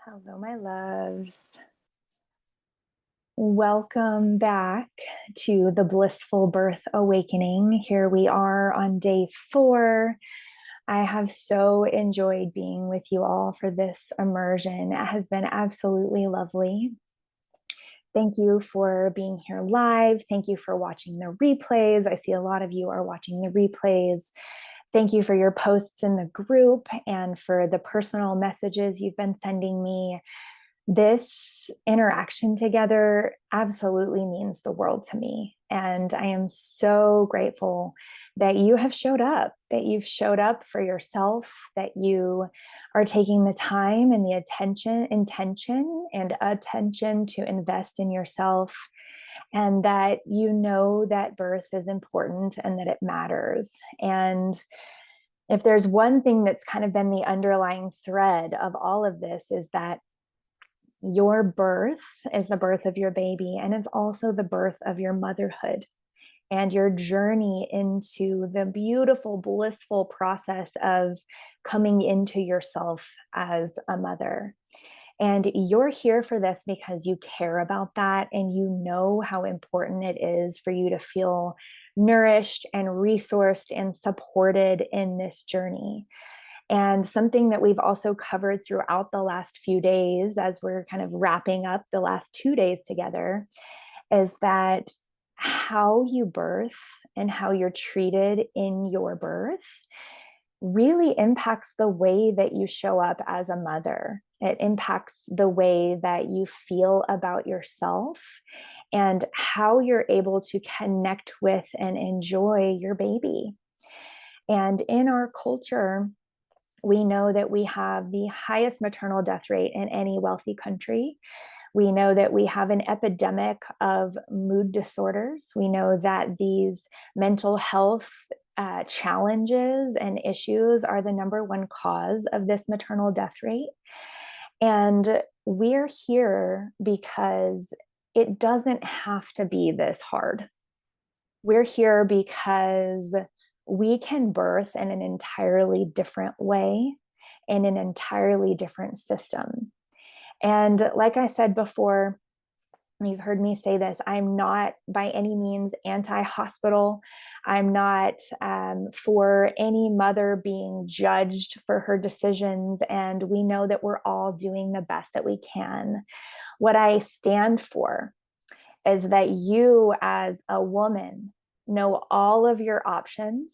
Hello, my loves. Welcome back to the Blissful Birth Awakening. Here we are on day 4. I have so enjoyed being with you all for this immersion. It has been absolutely lovely. Thank you for being here live. Thank you for watching the replays. I see a lot of you are watching the replays. Thank you for your posts in the group and for the personal messages you've been sending me. This interaction together absolutely means the world to me. And I am so grateful that you have showed up, that you've showed up for yourself, that you are taking the time and the intention and attention to invest in yourself, and that you know that birth is important and that it matters. And if there's one thing that's kind of been the underlying thread of all of this, is that your birth is the birth of your baby, and it's also the birth of your motherhood and your journey into the beautiful, blissful process of coming into yourself as a mother. And you're here for this because you care about that, and you know how important it is for you to feel nourished and resourced and supported in this journey. And something that we've also covered throughout the last few days, as we're kind of wrapping up the last 2 days together, is that how you birth and how you're treated in your birth really impacts the way that you show up as a mother. It impacts the way that you feel about yourself and how you're able to connect with and enjoy your baby. And in our culture, we know that we have the highest maternal death rate in any wealthy country. We know that we have an epidemic of mood disorders. We know that these mental health challenges and issues are the number one cause of this maternal death rate. And we're here because it doesn't have to be this hard. We're here because we can birth in an entirely different way, in an entirely different system. And like I said before, you've heard me say this, I'm not by any means anti-hospital. I'm not for any mother being judged for her decisions. And we know that we're all doing the best that we can. What I stand for is that you, as a woman, know all of your options,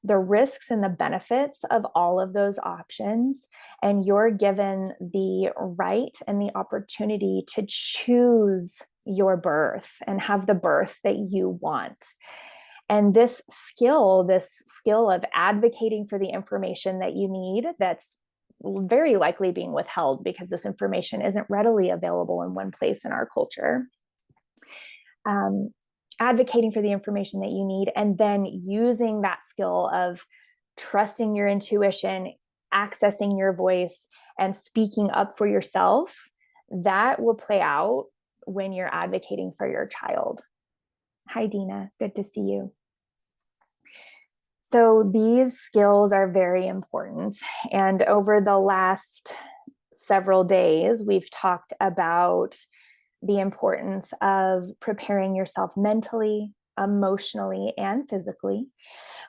the risks and the benefits of all of those options, and you're given the right and the opportunity to choose your birth and have the birth that you want. And this skill of advocating for the information that you need, that's very likely being withheld because this information isn't readily available in one place in our culture. Advocating for the information that you need, and then using that skill of trusting your intuition, accessing your voice, and speaking up for yourself, that will play out when you're advocating for your child. Hi, Dina. Good to see you. So these skills are very important. And over the last several days, we've talked about the importance of preparing yourself mentally, emotionally, and physically.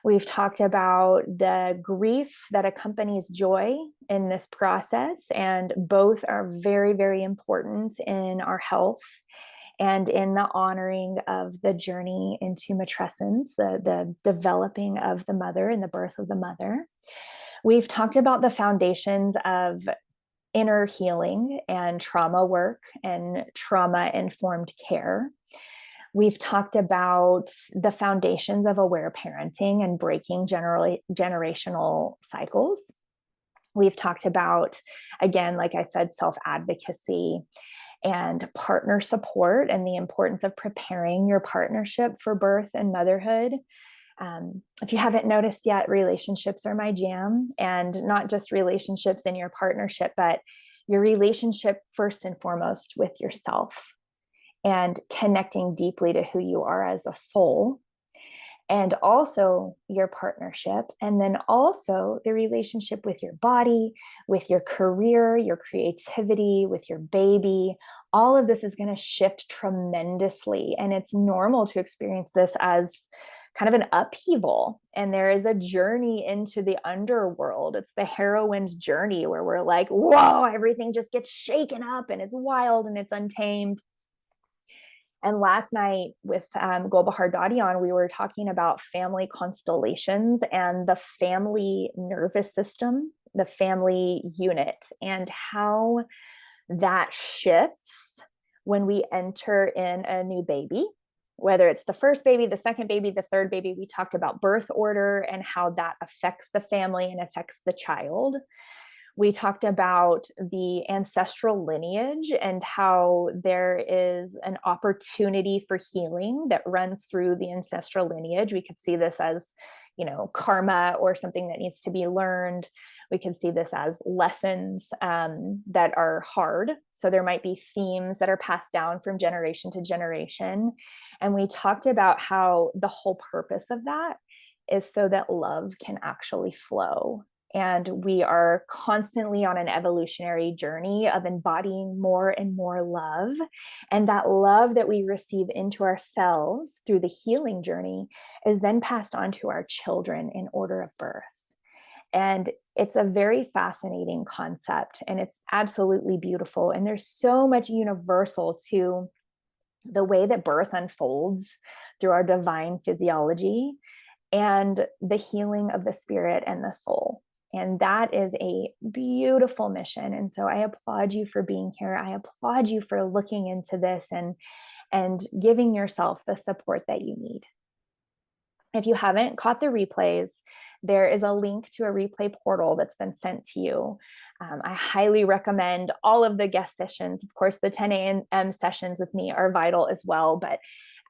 We've talked about the grief that accompanies joy in this process, and both are very, very important in our health and in the honoring of the journey into matrescence, the developing of the mother and the birth of the mother. We've talked about the foundations of inner healing and trauma work and trauma-informed care. We've talked about the foundations of aware parenting and breaking generational cycles. We've talked about, again, like I said, self-advocacy and partner support and the importance of preparing your partnership for birth and motherhood. If you haven't noticed yet, relationships are my jam, and not just relationships in your partnership, but your relationship first and foremost with yourself, and connecting deeply to who you are as a soul, and also your partnership, and then also the relationship with your body, with your career, your creativity, with your baby. All of this is going to shift tremendously. And it's normal to experience this as kind of an upheaval. And there is a journey into the underworld. It's the heroine's journey where we're like, whoa, everything just gets shaken up and it's wild and it's untamed. And last night with Golbahar Dadian, we were talking about family constellations and the family nervous system, the family unit, and how that shifts when we enter in a new baby, whether it's the first baby, the second baby, the third baby. We talked about birth order and how that affects the family and affects the child. We talked about the ancestral lineage and how there is an opportunity for healing that runs through the ancestral lineage. We could see this as, karma or something that needs to be learned. We can see this as lessons that are hard. So there might be themes that are passed down from generation to generation. And we talked about how the whole purpose of that is so that love can actually flow. And we are constantly on an evolutionary journey of embodying more and more love. And that love that we receive into ourselves through the healing journey is then passed on to our children in order of birth. And it's a very fascinating concept, and it's absolutely beautiful. And there's so much universal to the way that birth unfolds through our divine physiology and the healing of the spirit and the soul. And that is a beautiful mission. And so I applaud you for being here. I applaud you for looking into this and giving yourself the support that you need. If you haven't caught the replays, there is a link to a replay portal that's been sent to you. I highly recommend all of the guest sessions. Of course, the 10 a.m. sessions with me are vital as well, but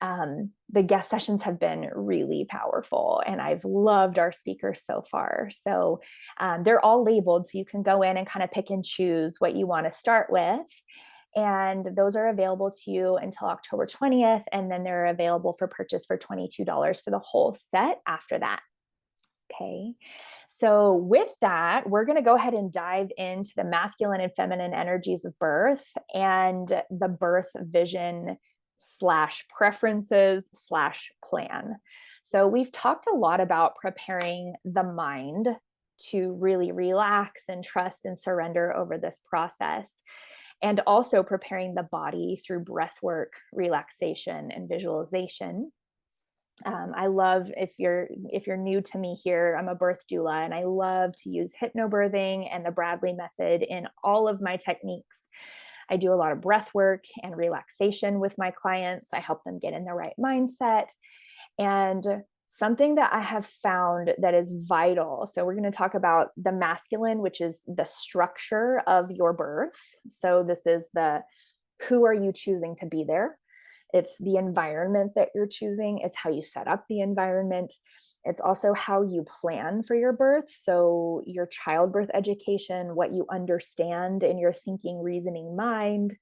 the guest sessions have been really powerful, and I've loved our speakers so far. So they're all labeled, so you can go in and kind of pick and choose what you want to start with. And those are available to you until October 20th. And then they're available for purchase for $22 for the whole set after that. Okay. So with that, we're going to go ahead and dive into the masculine and feminine energies of birth and the birth vision / preferences / plan. So we've talked a lot about preparing the mind to really relax and trust and surrender over this process, and also preparing the body through breath work, relaxation, and visualization. I love, if you're new to me here, I'm a birth doula, and I love to use hypnobirthing and the Bradley method in all of my techniques. I do a lot of breath work and relaxation with my clients. I help them get in the right mindset. And something that I have found that is vital. So we're going to talk about the masculine, which is the structure of your birth. So this is who are you choosing to be there? It's the environment that you're choosing. It's how you set up the environment. It's also how you plan for your birth. So your childbirth education, what you understand in your thinking, reasoning mind,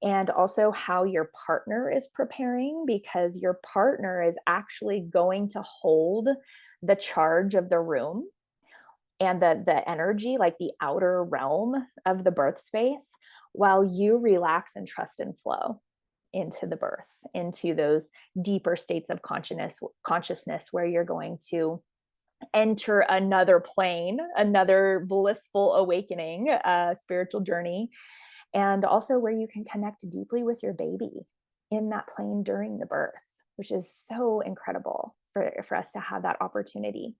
and also how your partner is preparing, because your partner is actually going to hold the charge of the room and the energy, like the outer realm of the birth space, while you relax and trust and flow into the birth, into those deeper states of consciousness where you're going to enter another plane, another blissful awakening, spiritual journey, and also where you can connect deeply with your baby in that plane during the birth, which is so incredible for us to have that opportunity.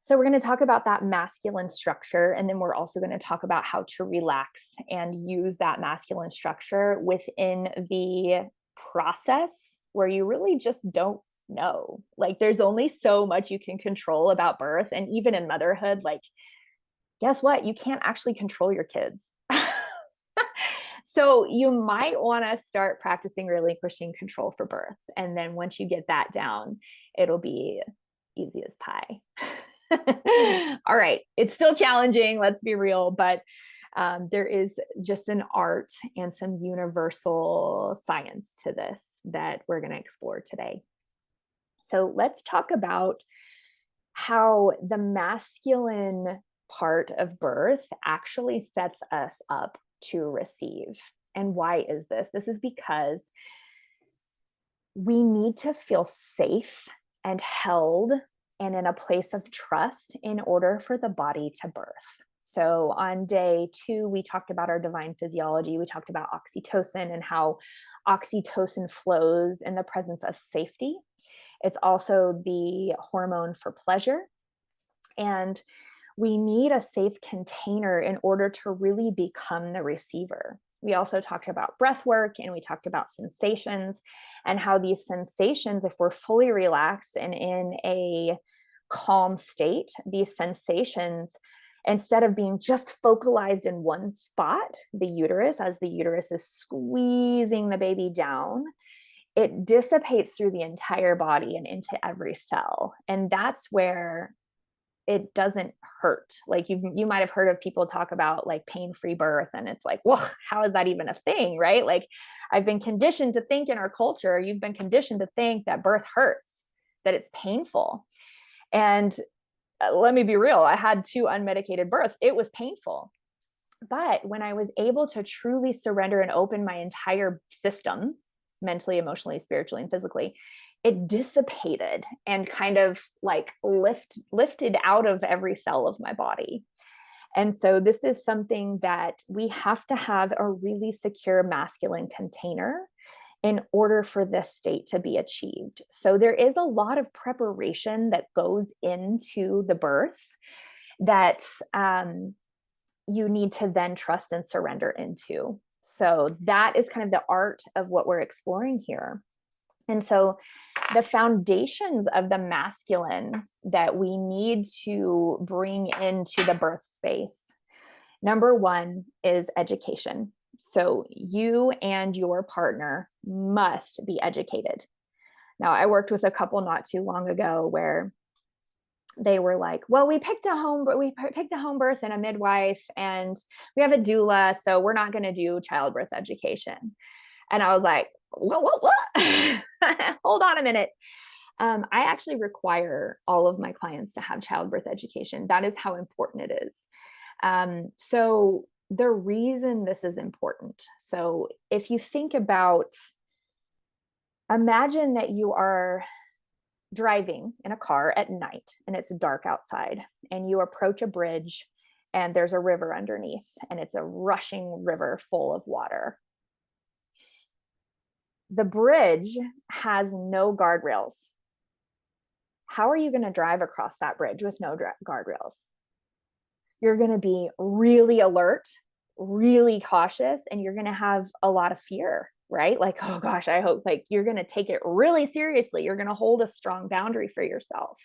So we're going to talk about that masculine structure, and then we're also going to talk about how to relax and use that masculine structure within the process where you really just don't know. Like, there's only so much you can control about birth, and even in motherhood, like, guess what? You can't actually control your kids. So you might want to start practicing relinquishing control for birth. And then once you get that down, it'll be easy as pie. All right. It's still challenging, let's be real, but there is just an art and some universal science to this that we're going to explore today. So let's talk about how the masculine part of birth actually sets us up to receive. And why is this? This is because we need to feel safe and held and in a place of trust in order for the body to birth. So on day 2, we talked about our divine physiology. We talked about oxytocin and how oxytocin flows in the presence of safety. It's also the hormone for pleasure. And we need a safe container in order to really become the receiver. We also talked about breath work, and we talked about sensations and how these sensations, if we're fully relaxed and in a calm state, these sensations, instead of being just focalized in one spot, the uterus, as the uterus is squeezing the baby down, it dissipates through the entire body and into every cell. And that's where it doesn't hurt. Like you might have heard of people talk about like pain-free birth, and it's like, well, how is that even a thing, right? Like I've been conditioned to think in our culture, you've been conditioned to think that birth hurts, that it's painful. And let me be real, I had 2 unmedicated births. It was painful. But when I was able to truly surrender and open my entire system, mentally, emotionally, spiritually, and physically, it dissipated and kind of like lifted out of every cell of my body. And so this is something that we have to have a really secure masculine container in order for this state to be achieved. So there is a lot of preparation that goes into the birth that you need to then trust and surrender into. So that is kind of the art of what we're exploring here. And so the foundations of the masculine that we need to bring into the birth space, number 1 is education. So you and your partner must be educated. Now, I worked with a couple not too long ago where they were like, well, we picked a home birth and a midwife, and we have a doula, so we're not going to do childbirth education. And I was like, what? Hold on a minute. I actually require all of my clients to have childbirth education. That is how important it is. So the reason this is important. So if you think about, imagine that you are driving in a car at night and it's dark outside, and you approach a bridge and there's a river underneath, and it's a rushing river full of water. The bridge has no guardrails. How are you going to drive across that bridge with no guardrails? You're going to be really alert, really cautious, and you're going to have a lot of fear, right? Like, oh gosh, I hope, like, you're going to take it really seriously. You're going to hold a strong boundary for yourself.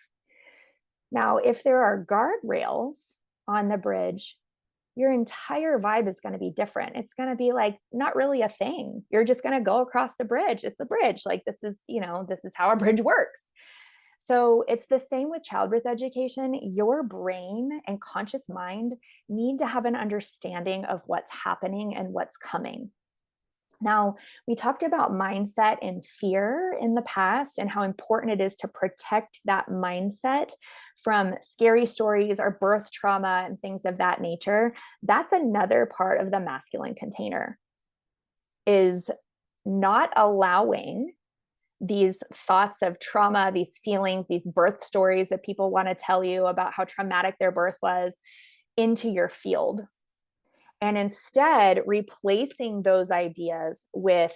Now, if there are guardrails on the bridge, your entire vibe is going to be different. It's going to be like not really a thing. You're just going to go across the bridge. It's a bridge. Like this is how a bridge works. So it's the same with childbirth education. Your brain and conscious mind need to have an understanding of what's happening and what's coming. Now, we talked about mindset and fear in the past and how important it is to protect that mindset from scary stories or birth trauma and things of that nature. That's another part of the masculine container, is not allowing these thoughts of trauma, these feelings, these birth stories that people want to tell you about how traumatic their birth was into your field. And instead replacing those ideas with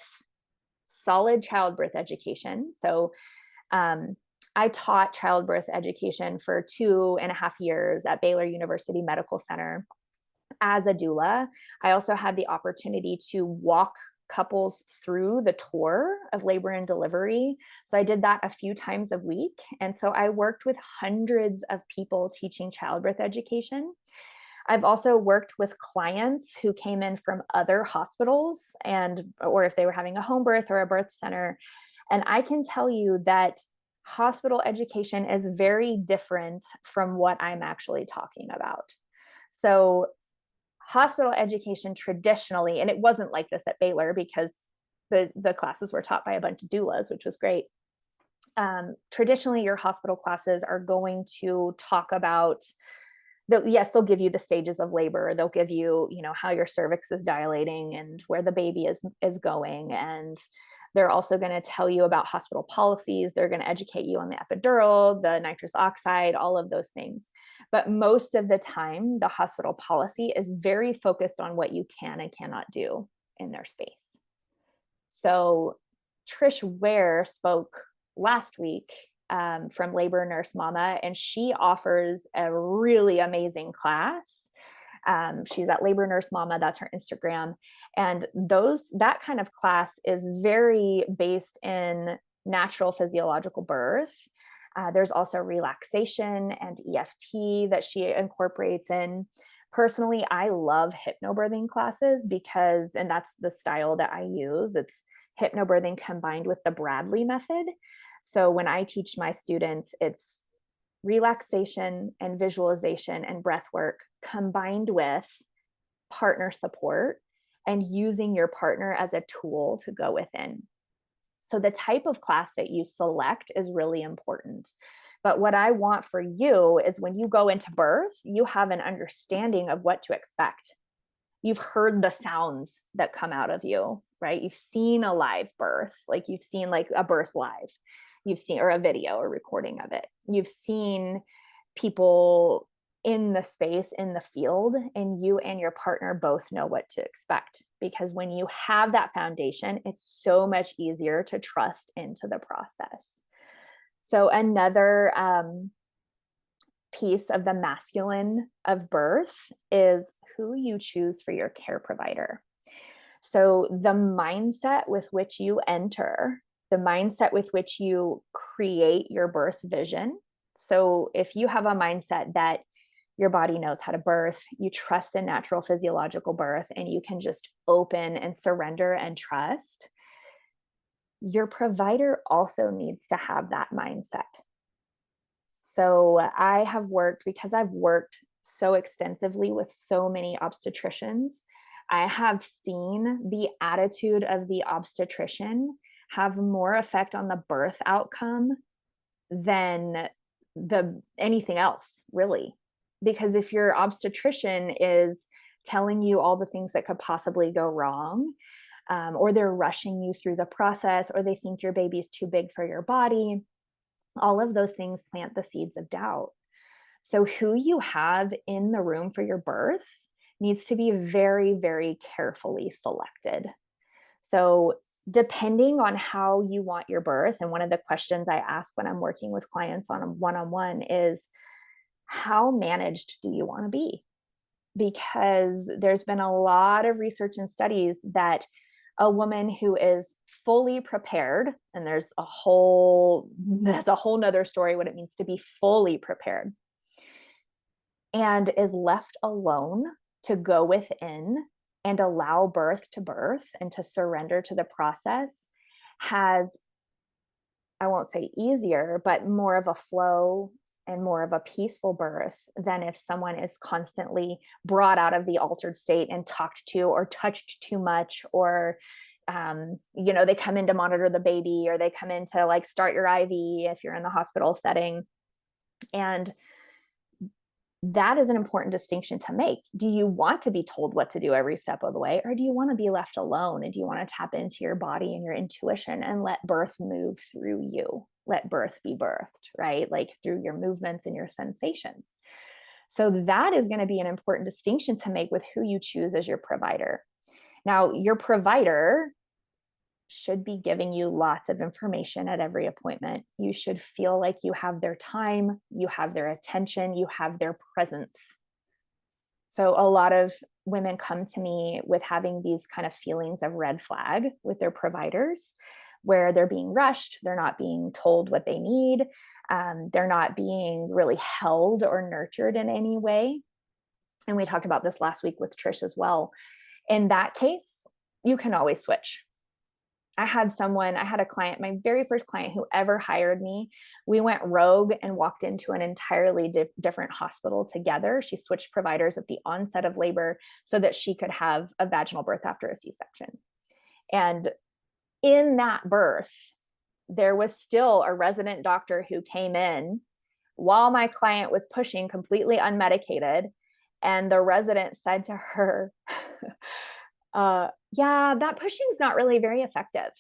solid childbirth education. So I taught childbirth education for 2.5 years at Baylor University Medical Center as a doula. I also had the opportunity to walk couples through the tour of labor and delivery. So I did that a few times a week. And so I worked with hundreds of people teaching childbirth education. I've also worked with clients who came in from other hospitals or if they were having a home birth or a birth center. And I can tell you that hospital education is very different from what I'm actually talking about. So hospital education traditionally, and it wasn't like this at Baylor because the classes were taught by a bunch of doulas, which was great. Traditionally, your hospital classes are going to talk about yes, they'll give you the stages of labor. They'll give you, how your cervix is dilating and where the baby is going. And they're also going to tell you about hospital policies. They're going to educate you on the epidural, the nitrous oxide, all of those things. But most of the time, the hospital policy is very focused on what you can and cannot do in their space. So Trish Ware spoke last week from Labor Nurse Mama, and she offers a really amazing class. She's at Labor Nurse Mama, that's her Instagram. And that kind of class is very based in natural physiological birth. There's also relaxation and EFT that she incorporates in. Personally, I love hypnobirthing classes and that's the style that I use. It's hypnobirthing combined with the Bradley method. So when I teach my students, it's relaxation and visualization and breath work combined with partner support and using your partner as a tool to go within. So the type of class that you select is really important. But what I want for you is when you go into birth, you have an understanding of what to expect. You've heard the sounds that come out of you, right? You've seen a live birth, like you've seen like a birth live, you've seen, or a video or recording of it. You've seen people in the space, in the field, and you and your partner both know what to expect. Because when you have that foundation, it's so much easier to trust into the process. So another piece of the masculine of birth is who you choose for your care provider. So the mindset with which you enter, the mindset with which you create your birth vision. So if you have a mindset that your body knows how to birth, you trust in natural physiological birth, and you can just open and surrender and trust, your provider also needs to have that mindset. So because I've worked so extensively with so many obstetricians, I have seen the attitude of the obstetrician have more effect on the birth outcome than anything else, really. Because if your obstetrician is telling you all the things that could possibly go wrong, or they're rushing you through the process, or they think your baby's too big for your body, all of those things plant the seeds of doubt. So who you have in the room for your birth needs to be very, very carefully selected. So depending on how you want your birth, and one of the questions I ask when I'm working with clients on a one-on-one is, how managed do you want to be? Because there's been a lot of research and studies that a woman who is fully prepared, and that's a whole nother story, what it means to be fully prepared, and is left alone to go within and allow birth and to surrender to the process, has, I won't say easier, but more of a flow and more of a peaceful birth than if someone is constantly brought out of the altered state and talked to or touched too much, or they come in to monitor the baby, or they come in to like start your IV if you're in the hospital setting. And that is an important distinction to make. Do you want to be told what to do every step of the way, or do you want to be left alone? And do you want to tap into your body and your intuition and let birth move through you? Let birth be birthed, right? Like through your movements and your sensations. So that is going to be an important distinction to make with who you choose as your provider. Now, your provider should be giving you lots of information at every appointment. You should feel like you have their time, you have their attention, you have their presence. So a lot of women come to me with having these kind of feelings of red flag with their providers, where they're being rushed, they're not being told what they need, they're not being really held or nurtured in any way. And we talked about this last week with Trish as well. In that case, you can always switch. I had a client, my very first client who ever hired me. We went rogue and walked into an entirely different hospital together. She switched providers at the onset of labor so that she could have a vaginal birth after a C-section. And in that birth, there was still a resident doctor who came in while my client was pushing completely unmedicated. And the resident said to her, yeah, that pushing is not really very effective.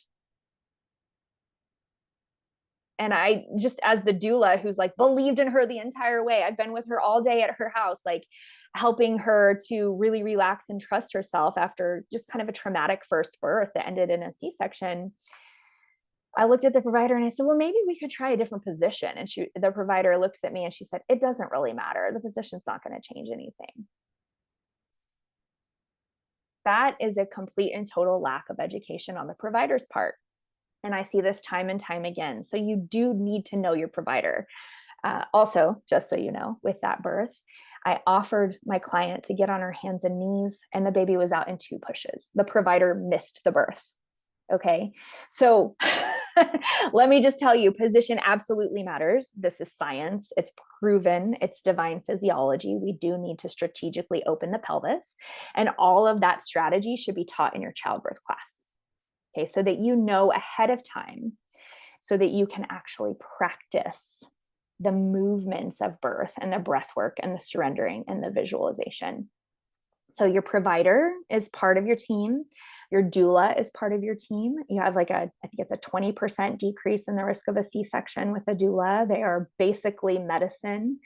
And I just, as the doula who's like believed in her the entire way, I've been with her all day at her house, like helping her to really relax and trust herself after just kind of a traumatic first birth that ended in a C-section. I looked at the provider and I said, well, maybe we could try a different position. And the provider looks at me and she said, it doesn't really matter. The position's not going to change anything. That is a complete and total lack of education on the provider's part. And I see this time and time again. So you do need to know your provider. Also, just so you know, with that birth, I offered my client to get on her hands and knees, and the baby was out in 2 pushes. The provider missed the birth. Okay. So let me just tell you, position absolutely matters. This is science. It's proven. It's divine physiology. We do need to strategically open the pelvis, and all of that strategy should be taught in your childbirth class. Okay. So that you know ahead of time, so that you can actually practice the movements of birth and the breath work and the surrendering and the visualization. So your provider is part of your team. Your doula is part of your team. You have I think it's a 20% decrease in the risk of a C-section with a doula. They are basically medicine.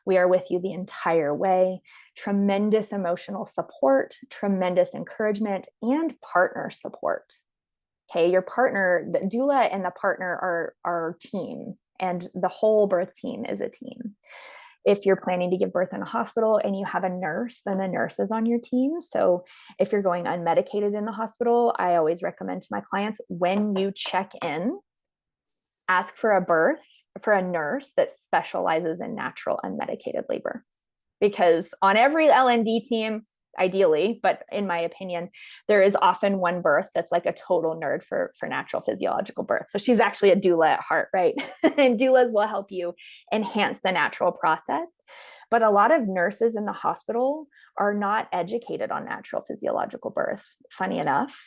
We are with you the entire way. Tremendous emotional support, tremendous encouragement, and partner support. Okay, your partner, the doula and the partner are team, and the whole birth team is a team. If you're planning to give birth in a hospital and you have a nurse, then the nurse is on your team. So if you're going unmedicated in the hospital, I always recommend to my clients, when you check in, ask for a nurse that specializes in natural unmedicated labor. Because on every L&D team, ideally, but in my opinion, there is often one birth that's like a total nerd for natural physiological birth. So she's actually a doula at heart, right? And doulas will help you enhance the natural process. But a lot of nurses in the hospital are not educated on natural physiological birth, funny enough.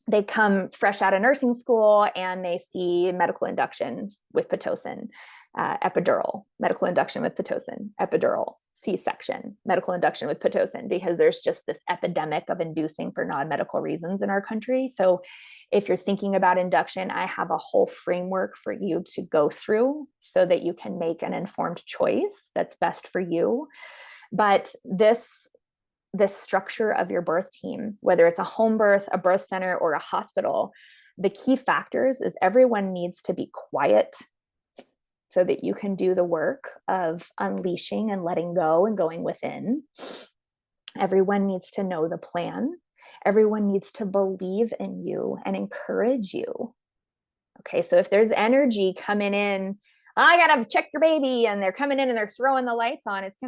They come fresh out of nursing school and they see medical induction with Pitocin, epidural, medical induction with Pitocin, epidural, C-section, medical induction with Pitocin, because there's just this epidemic of inducing for non-medical reasons in our country. So if you're thinking about induction, I have a whole framework for you to go through so that you can make an informed choice that's best for you. But this structure of your birth team, whether it's a home birth, a birth center, or a hospital, the key factors is everyone needs to be quiet so that you can do the work of unleashing and letting go and going within. Everyone needs to know the plan. Everyone needs to believe in you and encourage you. Okay, so if there's energy coming in, I gotta check your baby, and they're coming in and they're throwing the lights on, it's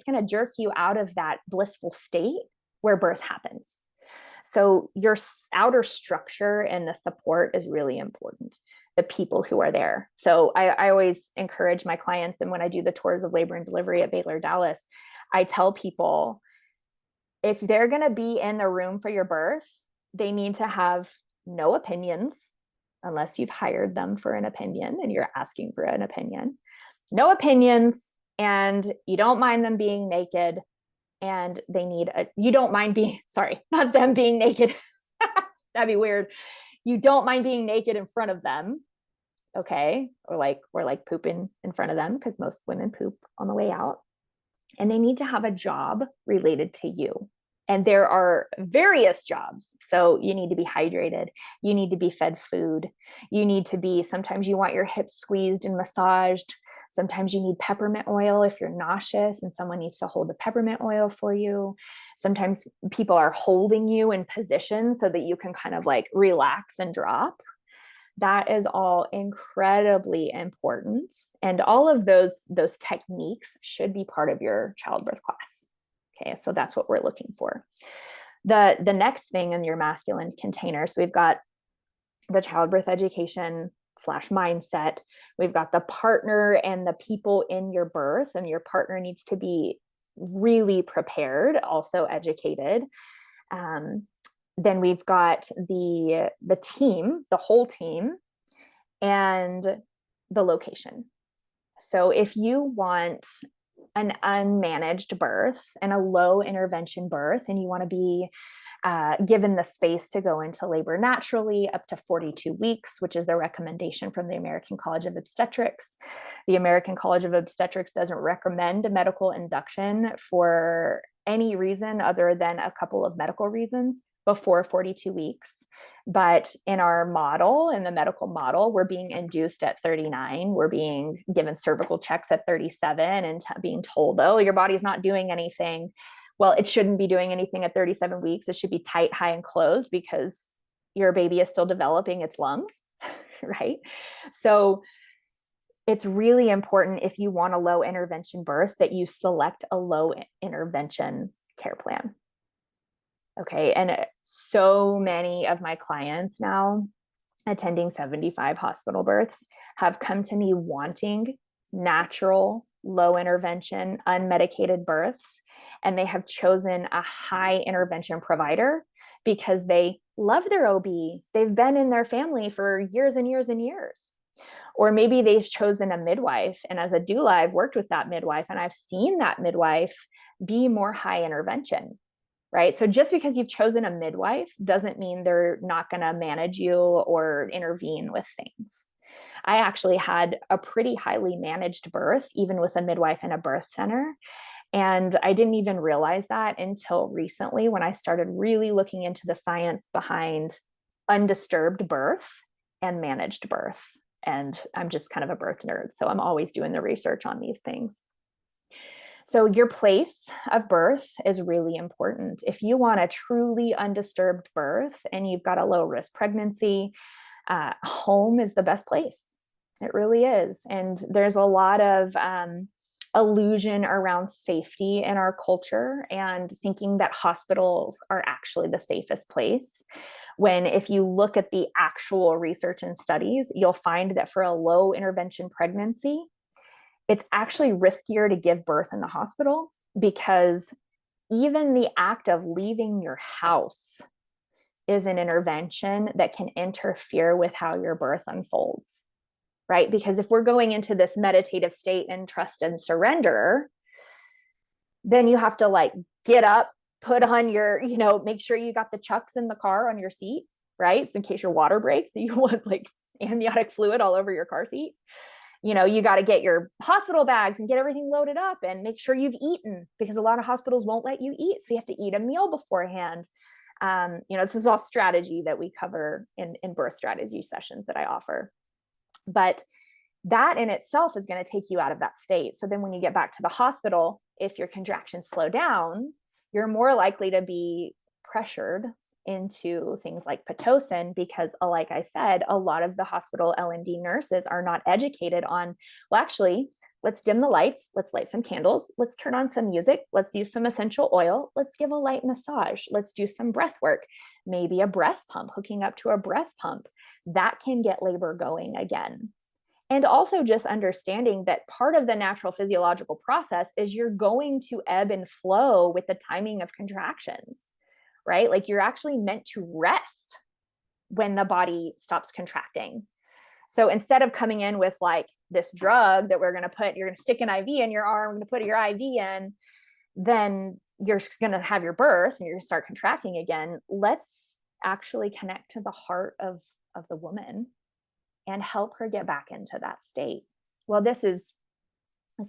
gonna jerk you out of that blissful state where birth happens. So your outer structure and the support is really important. The people who are there. So I always encourage my clients, and when I do the tours of labor and delivery at Baylor Dallas, I tell people, if they're gonna be in the room for your birth, they need to have no opinions, unless you've hired them for an opinion and you're asking for an opinion. No opinions, and you don't mind them being naked, and you don't mind being, sorry, not them being naked. That'd be weird. You don't mind being naked in front of them. Okay. Or like pooping in front of them, because most women poop on the way out. And they need to have a job related to you. And there are various jobs. So you need to be hydrated. You need to be fed food. You need to be, sometimes you want your hips squeezed and massaged. Sometimes you need peppermint oil if you're nauseous and someone needs to hold the peppermint oil for you. Sometimes people are holding you in position so that you can kind of like relax and drop. That is all incredibly important. And all of those techniques should be part of your childbirth class. Okay, so that's what we're looking for. The next thing in your masculine container, so we've got the childbirth education / mindset. We've got the partner and the people in your birth, and your partner needs to be really prepared, also educated. Then we've got the team, the whole team. and the location. So if you want an unmanaged birth and a low intervention birth, and you want to be given the space to go into labor naturally up to 42 weeks, which is the recommendation from the American College of Obstetrics. The American College of Obstetrics doesn't recommend medical induction for any reason other than a couple of medical reasons before 42 weeks. But in our model, in the medical model, we're being induced at 39. We're being given cervical checks at 37 and being told, oh, your body's not doing anything. Well, it shouldn't be doing anything at 37 weeks. It should be tight, high, and closed because your baby is still developing its lungs, right? So it's really important, if you want a low intervention birth, that you select a low intervention care plan. Okay. And so many of my clients now attending 75 hospital births have come to me wanting natural, low intervention, unmedicated births. And they have chosen a high intervention provider because they love their OB. They've been in their family for years and years and years. Or maybe they've chosen a midwife. And as a doula, I've worked with that midwife and I've seen that midwife be more high intervention. Right? So just because you've chosen a midwife doesn't mean they're not going to manage you or intervene with things. I actually had a pretty highly managed birth, even with a midwife in a birth center. And I didn't even realize that until recently, when I started really looking into the science behind undisturbed birth and managed birth. And I'm just kind of a birth nerd, so I'm always doing the research on these things. So your place of birth is really important. If you want a truly undisturbed birth and you've got a low risk pregnancy, home is the best place. It really is. And there's a lot of illusion around safety in our culture and thinking that hospitals are actually the safest place. When if you look at the actual research and studies, you'll find that for a low intervention pregnancy, it's actually riskier to give birth in the hospital, because even the act of leaving your house is an intervention that can interfere with how your birth unfolds, right? Because if we're going into this meditative state and trust and surrender, then you have to like get up, put on your, make sure you got the chucks in the car on your seat, right? So in case your water breaks, you want like amniotic fluid all over your car seat. You got to get your hospital bags and get everything loaded up and make sure you've eaten, because a lot of hospitals won't let you eat. So you have to eat a meal beforehand. This is all strategy that we cover in birth strategy sessions that I offer. But that in itself is going to take you out of that state. So then when you get back to the hospital, if your contractions slow down, you're more likely to be pressured into things like Pitocin, because like I said, a lot of the hospital L&D nurses are not educated on, well, actually, let's dim the lights, let's light some candles, let's turn on some music, let's use some essential oil, let's give a light massage, let's do some breath work, maybe a breast pump, hooking up to a breast pump. That can get labor going again. And also just understanding that part of the natural physiological process is you're going to ebb and flow with the timing of contractions, right? Like you're actually meant to rest when the body stops contracting. So instead of coming in with like this drug that you're going to stick an IV in your arm, going to put your IV in, then you're going to have your birth and you're going to start contracting again. Let's actually connect to the heart of the woman and help her get back into that state. Well, this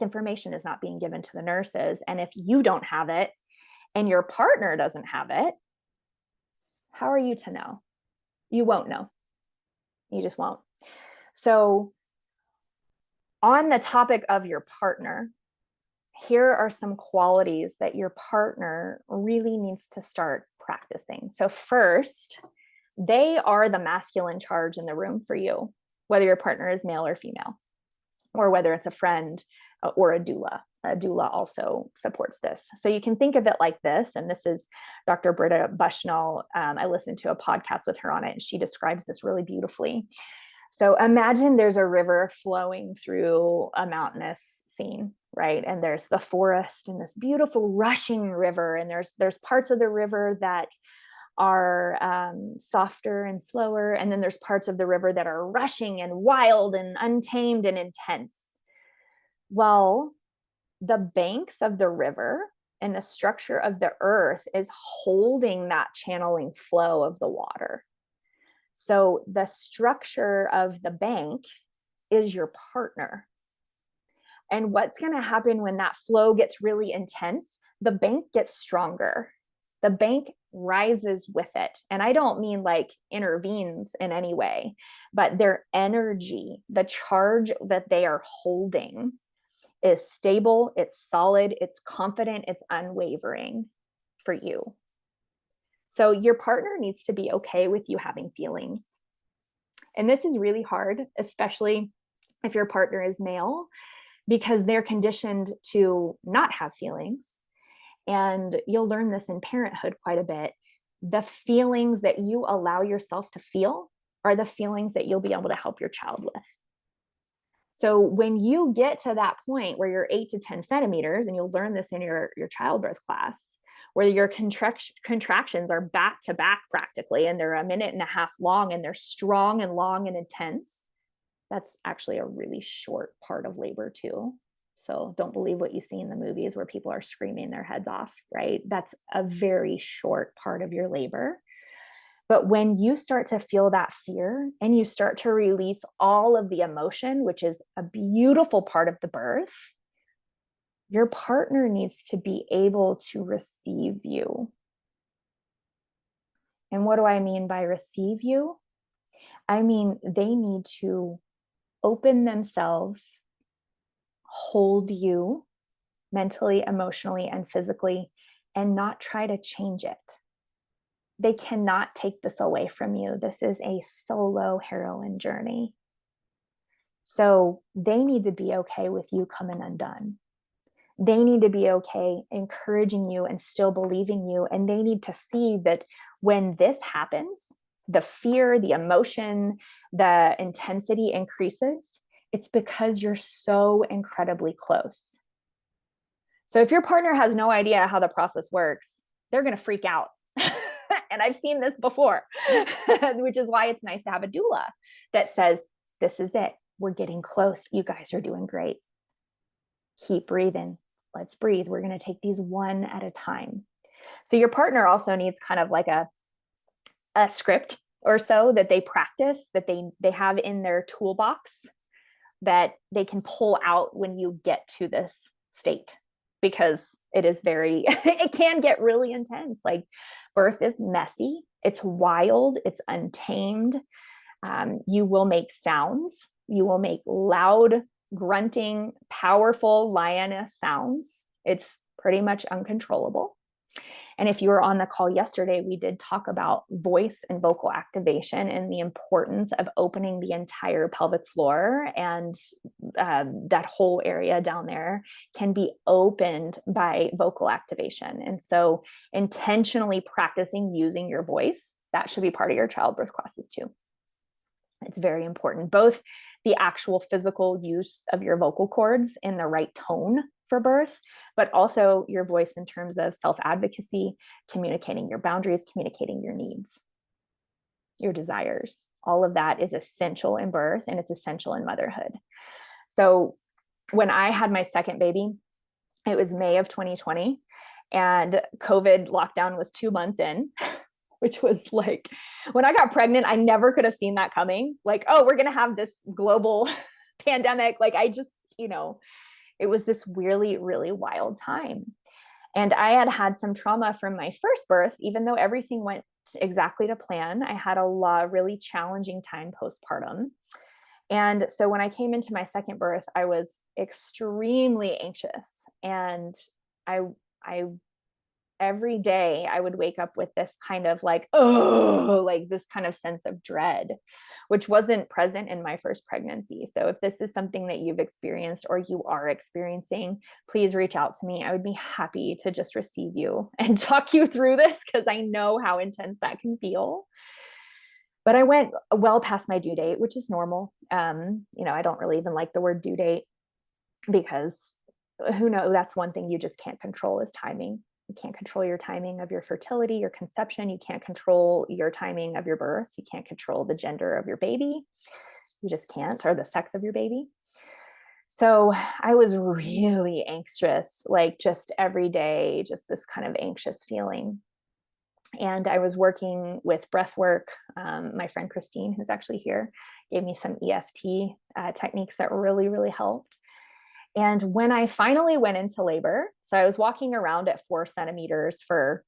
information is not being given to the nurses. And if you don't have it and your partner doesn't have it, how are you to know? You won't know. You just won't. So on the topic of your partner, here are some qualities that your partner really needs to start practicing. So first, they are the masculine charge in the room for you, whether your partner is male or female, or whether it's a friend or a doula. A doula also supports this. So you can think of it like this, and this is Dr. Britta Bushnell. I listened to a podcast with her on it, and she describes this really beautifully. So imagine there's a river flowing through a mountainous scene, right? And there's the forest and this beautiful rushing river, and there's parts of the river that are softer and slower. And then there's parts of the river that are rushing and wild and untamed and intense. Well, the banks of the river and the structure of the earth is holding that channeling flow of the water. So the structure of the bank is your partner. And what's going to happen when that flow gets really intense? The bank gets stronger. The bank rises with it. And I don't mean like intervenes in any way, but their energy, the charge that they are holding, is stable, it's solid, it's confident, it's unwavering for you. So your partner needs to be okay with you having feelings. And this is really hard, especially if your partner is male, because they're conditioned to not have feelings. And you'll learn this in parenthood quite a bit. The feelings that you allow yourself to feel are the feelings that you'll be able to help your child with. So when you get to that point where you're 8 to 10 centimeters, and you'll learn this in your childbirth class, where your contractions are back to back practically, and they're 1.5 minutes long, and they're strong and long and intense, that's actually a really short part of labor too. So don't believe what you see in the movies where people are screaming their heads off, right? That's a very short part of your labor. But when you start to feel that fear and you start to release all of the emotion, which is a beautiful part of the birth, your partner needs to be able to receive you. And what do I mean by receive you? I mean, they need to open themselves, hold you mentally, emotionally, and physically, and not try to change it. They cannot take this away from you. This is a solo heroine journey. So they need to be okay with you coming undone. They need to be okay encouraging you and still believing you. And they need to see that when this happens, the fear, the emotion, the intensity increases, it's because you're so incredibly close. So if your partner has no idea how the process works, they're going to freak out. And I've seen this before, which is why it's nice to have a doula that says, this is it. We're getting close. You guys are doing great. Keep breathing. Let's breathe. We're going to take these one at a time. So your partner also needs kind of like a script or so that they practice, that they have in their toolbox that they can pull out when you get to this state, because it is very, it can get really intense. Like birth is messy. It's wild. It's untamed. You will make sounds. You will make loud, grunting, powerful lioness sounds. It's pretty much uncontrollable. And if you were on the call yesterday, we did talk about voice and vocal activation and the importance of opening the entire pelvic floor, and that whole area down there can be opened by vocal activation. And so intentionally practicing using your voice, that should be part of your childbirth classes too. It's very important, both the actual physical use of your vocal cords in the right tone for birth, but also your voice in terms of self-advocacy, communicating your boundaries, communicating your needs, your desires. All of that is essential in birth, and it's essential in motherhood. So when I had my second baby, it was May of 2020, and COVID lockdown was 2 months in, which was like, when I got pregnant, I never could have seen that coming. Like, oh, we're going to have this global pandemic. Like I just, it was this really, really wild time. And I had some trauma from my first birth, even though everything went exactly to plan. I had a really challenging time postpartum. And so when I came into my second birth, I was extremely anxious. And I every day I would wake up with this kind of like, oh, like this kind of sense of dread, which wasn't present in my first pregnancy. So if this is something that you've experienced or you are experiencing, please reach out to me. I would be happy to just receive you and talk you through this, because I know how intense that can feel. But I went well past my due date, which is normal. I don't really even like the word due date, because who knows, that's one thing you just can't control is timing. You can't control your timing of your fertility, your conception. You can't control your timing of your birth. You can't control the gender of your baby. You just can't, or the sex of your baby. So I was really anxious, like just every day, just this kind of anxious feeling. And I was working with breath work. My friend Christine, who's actually here, gave me some EFT techniques that really, really helped. And when I finally went into labor, so I was walking around at 4 centimeters for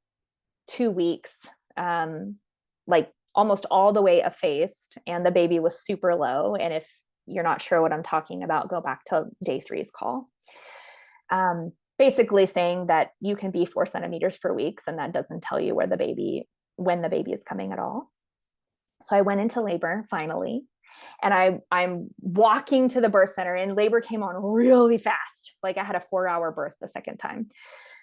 2 weeks, like almost all the way effaced, and the baby was super low. And if you're not sure what I'm talking about, go back to day 3's call. Basically saying that you can be 4 centimeters for weeks, and that doesn't tell you when the baby is coming at all. So I went into labor finally, and I'm walking to the birth center, and labor came on really fast. Like I had a 4-hour birth the second time.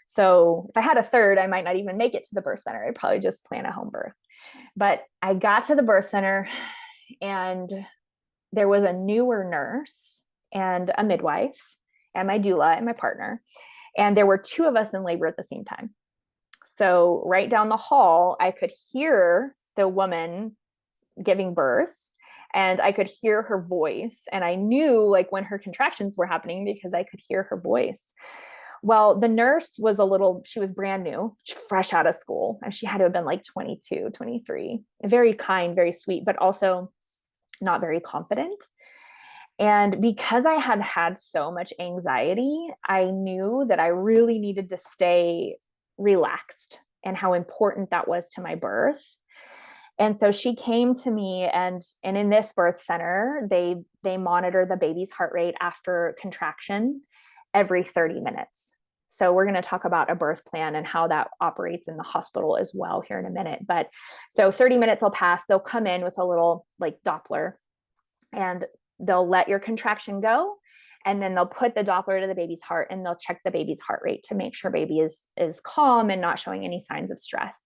So if I had a third, I might not even make it to the birth center. I'd probably just plan a home birth. But I got to the birth center, and there was a newer nurse and a midwife and my doula and my partner. And there were 2 of us in labor at the same time. So right down the hall, I could hear the woman giving birth, and I could hear her voice. And I knew like when her contractions were happening because I could hear her voice. Well, the nurse was she was brand new, fresh out of school. And she had to have been like 22, 23, very kind, very sweet, but also not very confident. And because I had had so much anxiety, I knew that I really needed to stay relaxed and how important that was to my birth. And so she came to me, and in this birth center, they monitor the baby's heart rate after contraction every 30 minutes. So we're going to talk about a birth plan and how that operates in the hospital as well here in a minute. But so 30 minutes will pass. They'll come in with a little like Doppler, and they'll let your contraction go, and then they'll put the Doppler to the baby's heart, and they'll check the baby's heart rate to make sure baby is calm and not showing any signs of stress.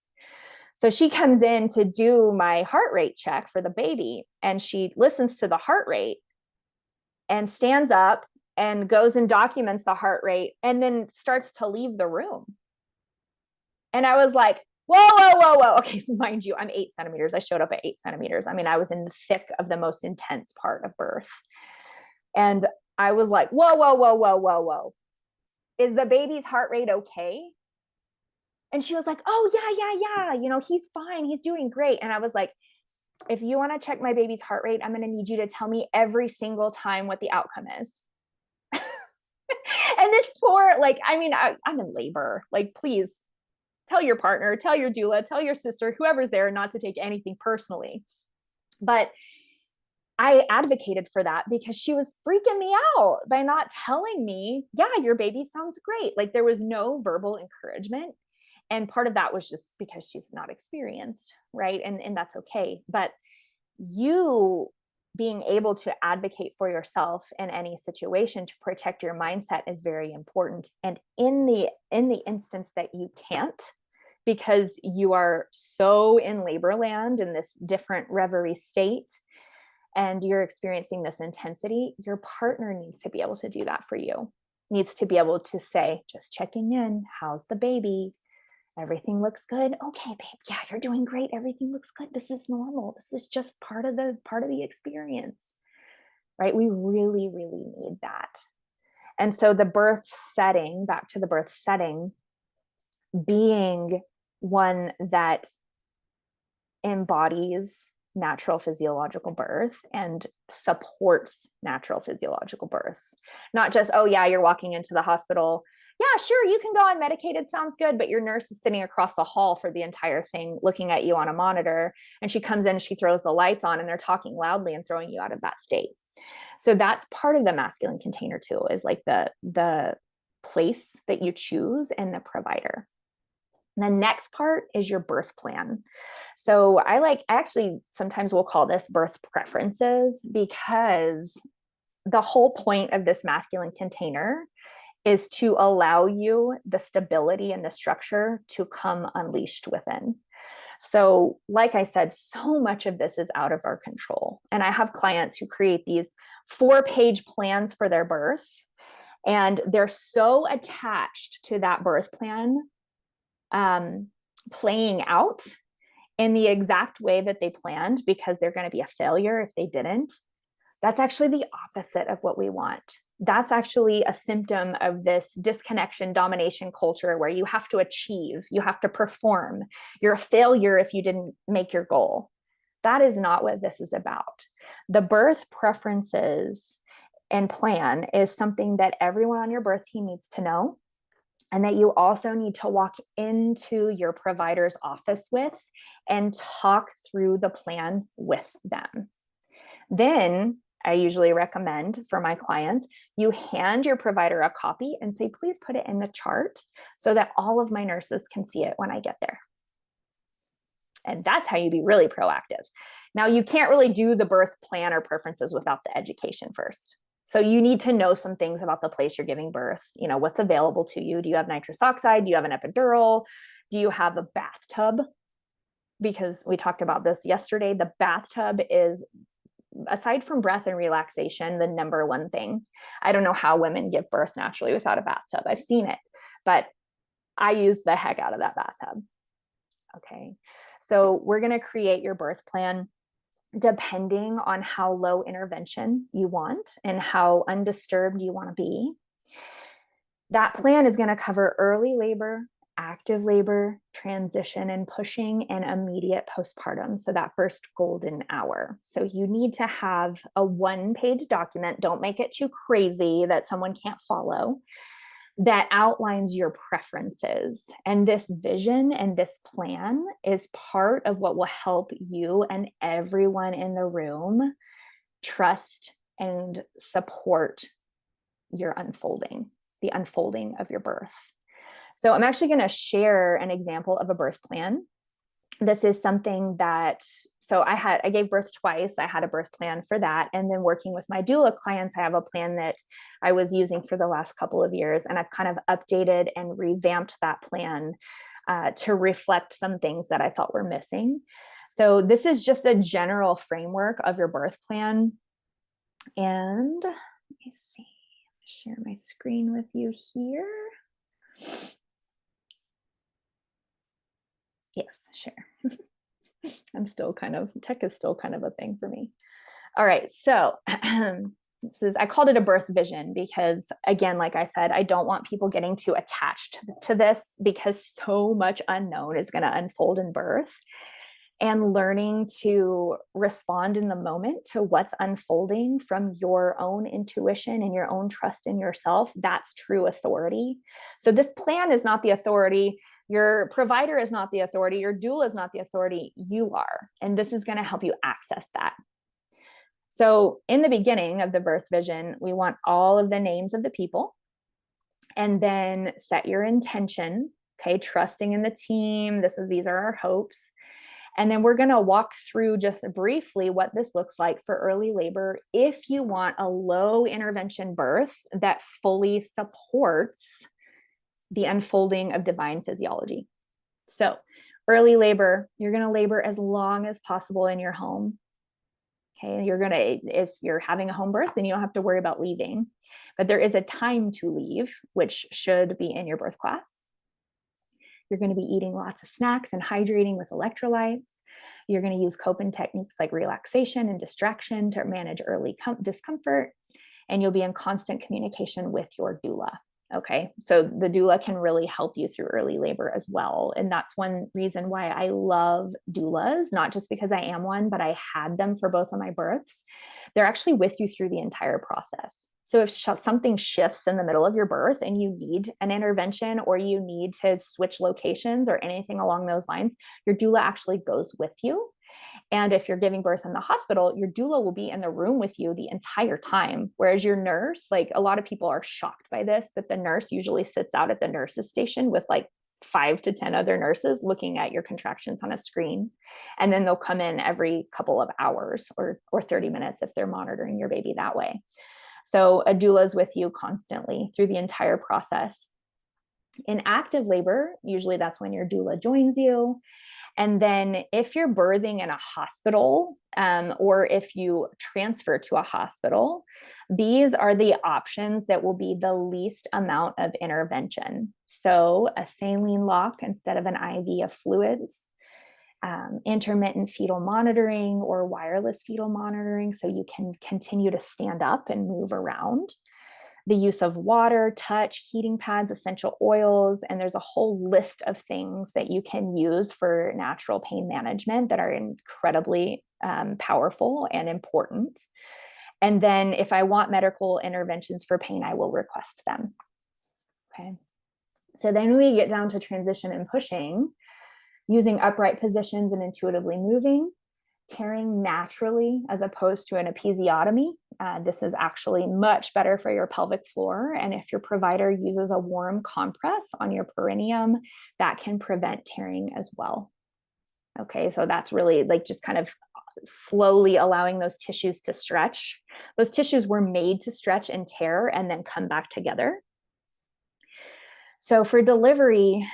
So she comes in to do my heart rate check for the baby, and she listens to the heart rate and stands up and goes and documents the heart rate, and then starts to leave the room. And I was like, whoa, whoa, whoa, whoa. Okay, so mind you, I'm 8 centimeters. I showed up at 8 centimeters. I mean, I was in the thick of the most intense part of birth. And I was like, whoa, whoa, whoa, whoa, whoa, whoa. Is the baby's heart rate okay? And she was like, oh, yeah. You know, he's fine. He's doing great. And I was like, if you want to check my baby's heart rate, I'm going to need you to tell me every single time what the outcome is. And this poor, like, I mean, I'm in labor. Like, please tell your partner, tell your doula, tell your sister, whoever's there, not to take anything personally. But I advocated for that because she was freaking me out by not telling me, yeah, your baby sounds great. Like there was no verbal encouragement. And part of that was just because she's not experienced, right? And that's okay. But you being able to advocate for yourself in any situation to protect your mindset is very important. And in the instance that you can't, because you are so in labor land in this different reverie state, and you're experiencing this intensity, your partner needs to be able to do that for you. Needs to be able to say, just checking in, how's the baby? Everything looks good. Okay, babe. Yeah, you're doing great. Everything looks good. This is normal. This is just part of the experience, right? We really, really need that. And so the birth setting, back to the birth setting, being one that embodies natural physiological birth and supports natural physiological birth. Not just, oh yeah, you're walking into the hospital. Yeah, sure, you can go unmedicated. Sounds good. But your nurse is sitting across the hall for the entire thing, looking at you on a monitor. And she comes in, she throws the lights on, and they're talking loudly and throwing you out of that state. So that's part of the masculine container too, is like the place that you choose and the provider. And the next part is your birth plan. So I actually sometimes we'll call this birth preferences, because the whole point of this masculine container is to allow you the stability and the structure to come unleashed within. So like I said, so much of this is out of our control. And I have clients who create these 4-page plans for their birth, and they're so attached to that birth plan playing out in the exact way that they planned because they're going to be a failure if they didn't, that's actually the opposite of what we want. That's actually a symptom of this disconnection domination culture where you have to achieve, you have to perform. You're a failure if you didn't make your goal. That is not what this is about. The birth preferences and plan is something that everyone on your birth team needs to know, and that you also need to walk into your provider's office with and talk through the plan with them. Then I usually recommend for my clients, you hand your provider a copy and say, please put it in the chart so that all of my nurses can see it when I get there. And that's how you be really proactive. Now, you can't really do the birth plan or preferences without the education first. So you need to know some things about the place you're giving birth. You know, what's available to you. Do you have nitrous oxide? Do you have an epidural? Do you have a bathtub? Because we talked about this yesterday. The bathtub is, aside from breath and relaxation, the number one thing. I don't know how women give birth naturally without a bathtub. I've seen it, but I use the heck out of that bathtub. Okay. So we're going to create your birth plan depending on how low intervention you want and how undisturbed you want to be. That plan is going to cover early labor, active labor, transition and pushing, and immediate postpartum. So that first golden hour. So you need to have a one-page document. Don't make it too crazy that someone can't follow, that outlines your preferences. And this vision and this plan is part of what will help you and everyone in the room trust and support your unfolding, the unfolding of your birth. So I'm actually going to share an example of a birth plan. This is something that, so I gave birth twice. I had a birth plan for that. And then working with my doula clients, I have a plan that I was using for the last couple of years. And I've kind of updated and revamped that plan to reflect some things that I felt were missing. So this is just a general framework of your birth plan. And let me see, share my screen with you here. Yes, share. I'm still tech is still kind of a thing for me. All right, so I called it a birth vision because, again, like I said, I don't want people getting too attached to this because so much unknown is going to unfold in birth. And learning to respond in the moment to what's unfolding from your own intuition and your own trust in yourself, that's true authority. So this plan is not the authority. Your provider is not the authority. Your doula is not the authority. You are. And this is going to help you access that. So in the beginning of the birth vision, we want all of the names of the people, and then set your intention, okay, trusting in the team. These are our hopes. And then we're going to walk through just briefly what this looks like for early labor if you want a low intervention birth that fully supports the unfolding of divine physiology. So early labor, you're going to labor as long as possible in your home. Okay, if you're having a home birth, then you don't have to worry about leaving. But there is a time to leave, which should be in your birth class. You're going to be eating lots of snacks and hydrating with electrolytes. You're going to use coping techniques like relaxation and distraction to manage early discomfort. And you'll be in constant communication with your doula. Okay, so the doula can really help you through early labor as well. And that's one reason why I love doulas, not just because I am one, but I had them for both of my births. They're actually with you through the entire process. So if something shifts in the middle of your birth and you need an intervention or you need to switch locations or anything along those lines, your doula actually goes with you. And if you're giving birth in the hospital, your doula will be in the room with you the entire time. Whereas your nurse, like a lot of people are shocked by this, that the nurse usually sits out at the nurse's station with like 5 to 10 other nurses looking at your contractions on a screen. And then they'll come in every couple of hours or 30 minutes if they're monitoring your baby that way. So a doula is with you constantly through the entire process. In active labor, usually that's when your doula joins you. And then if you're birthing in a hospital, or if you transfer to a hospital, these are the options that will be the least amount of intervention. So a saline lock instead of an IV of fluids, intermittent fetal monitoring or wireless fetal monitoring, so you can continue to stand up and move around. The use of water, touch, heating pads, essential oils, and there's a whole list of things that you can use for natural pain management that are incredibly powerful and important. And then if I want medical interventions for pain, I will request them. Okay. So then we get down to transition and pushing, using upright positions and intuitively moving, tearing naturally as opposed to an episiotomy. This is actually much better for your pelvic floor. And if your provider uses a warm compress on your perineum, that can prevent tearing as well. Okay, so that's really like just kind of slowly allowing those tissues to stretch. Those tissues were made to stretch and tear and then come back together. So for delivery,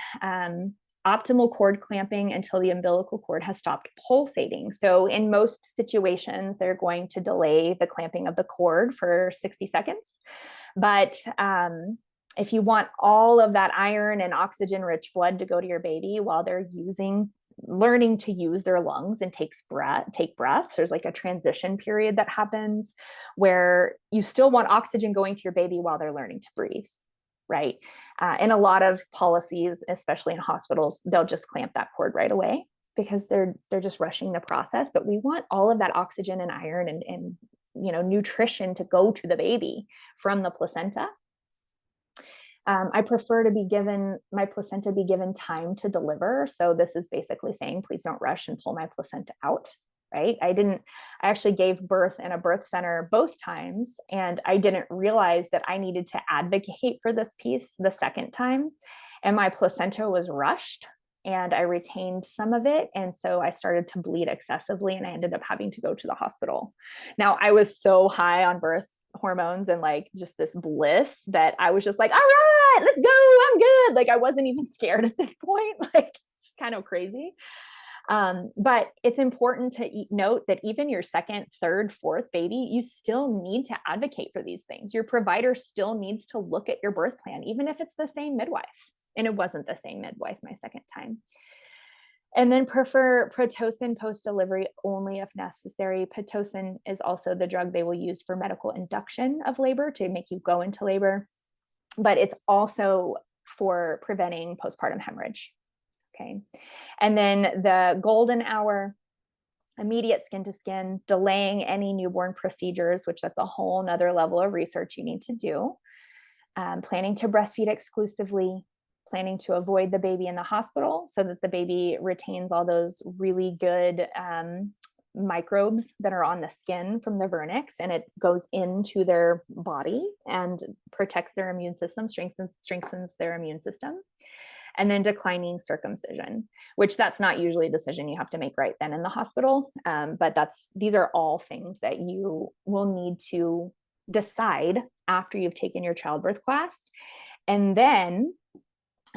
optimal cord clamping until the umbilical cord has stopped pulsating. So in most situations, they're going to delay the clamping of the cord for 60 seconds. But if you want all of that iron and oxygen-rich blood to go to your baby while they're learning to use their lungs and take breaths, there's like a transition period that happens where you still want oxygen going to your baby while they're learning to breathe. Right. In a lot of policies, especially in hospitals, they'll just clamp that cord right away because they're just rushing the process. But we want all of that oxygen and iron and nutrition to go to the baby from the placenta. I prefer to my placenta be given time to deliver. So this is basically saying, please don't rush and pull my placenta out. Right. I actually gave birth in a birth center both times, and I didn't realize that I needed to advocate for this piece the second time. And my placenta was rushed and I retained some of it. And so I started to bleed excessively and I ended up having to go to the hospital. Now, I was so high on birth hormones and like just this bliss that I was just like, all right, let's go. I'm good. Like I wasn't even scared at this point. Like it's kind of crazy. But it's important to note that even your second, third, fourth baby, you still need to advocate for these things. Your provider still needs to look at your birth plan, even if it's the same midwife. And it wasn't the same midwife my second time. And then prefer Pitocin post-delivery only if necessary. Pitocin is also the drug they will use for medical induction of labor to make you go into labor, but it's also for preventing postpartum hemorrhage. Okay. And then the golden hour, immediate skin to skin, delaying any newborn procedures, which that's a whole nother level of research you need to do. Planning to breastfeed exclusively, planning to avoid the baby in the hospital so that the baby retains all those really good microbes that are on the skin from the vernix, and it goes into their body and protects their immune system, strengthens their immune system. And then declining circumcision, which that's not usually a decision you have to make right then in the hospital. But these are all things that you will need to decide after you've taken your childbirth class. And then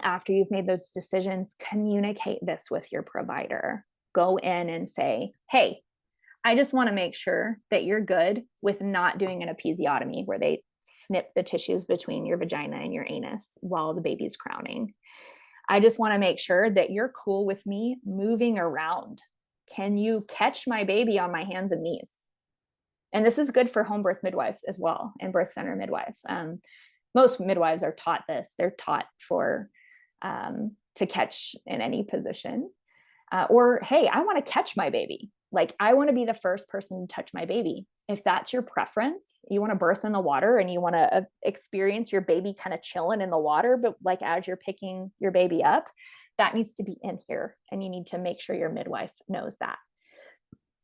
after you've made those decisions, communicate this with your provider. Go in and say, hey, I just want to make sure that you're good with not doing an episiotomy where they snip the tissues between your vagina and your anus while the baby's crowning. I just want to make sure that you're cool with me moving around. Can you catch my baby on my hands and knees? And this is good for home birth midwives as well, and birth center midwives. Most midwives are taught this. They're taught to catch in any position. Or, hey, I want to catch my baby. Like, I want to be the first person to touch my baby. If that's your preference, you want to birth in the water and you want to experience your baby kind of chilling in the water, but like as you're picking your baby up, that needs to be in here. And you need to make sure your midwife knows that.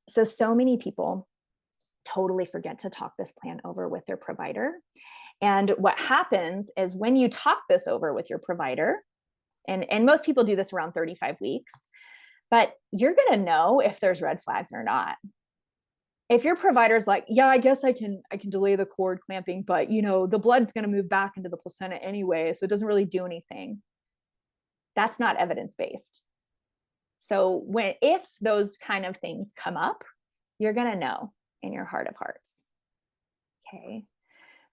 So many people totally forget to talk this plan over with their provider. And what happens is when you talk this over with your provider, and most people do this around 35 weeks, but you're going to know if there's red flags or not. If your provider's like, yeah, I guess I can delay the cord clamping, but the blood's going to move back into the placenta anyway, so it doesn't really do anything. That's not evidence-based. So if those kind of things come up, you're going to know in your heart of hearts. Okay.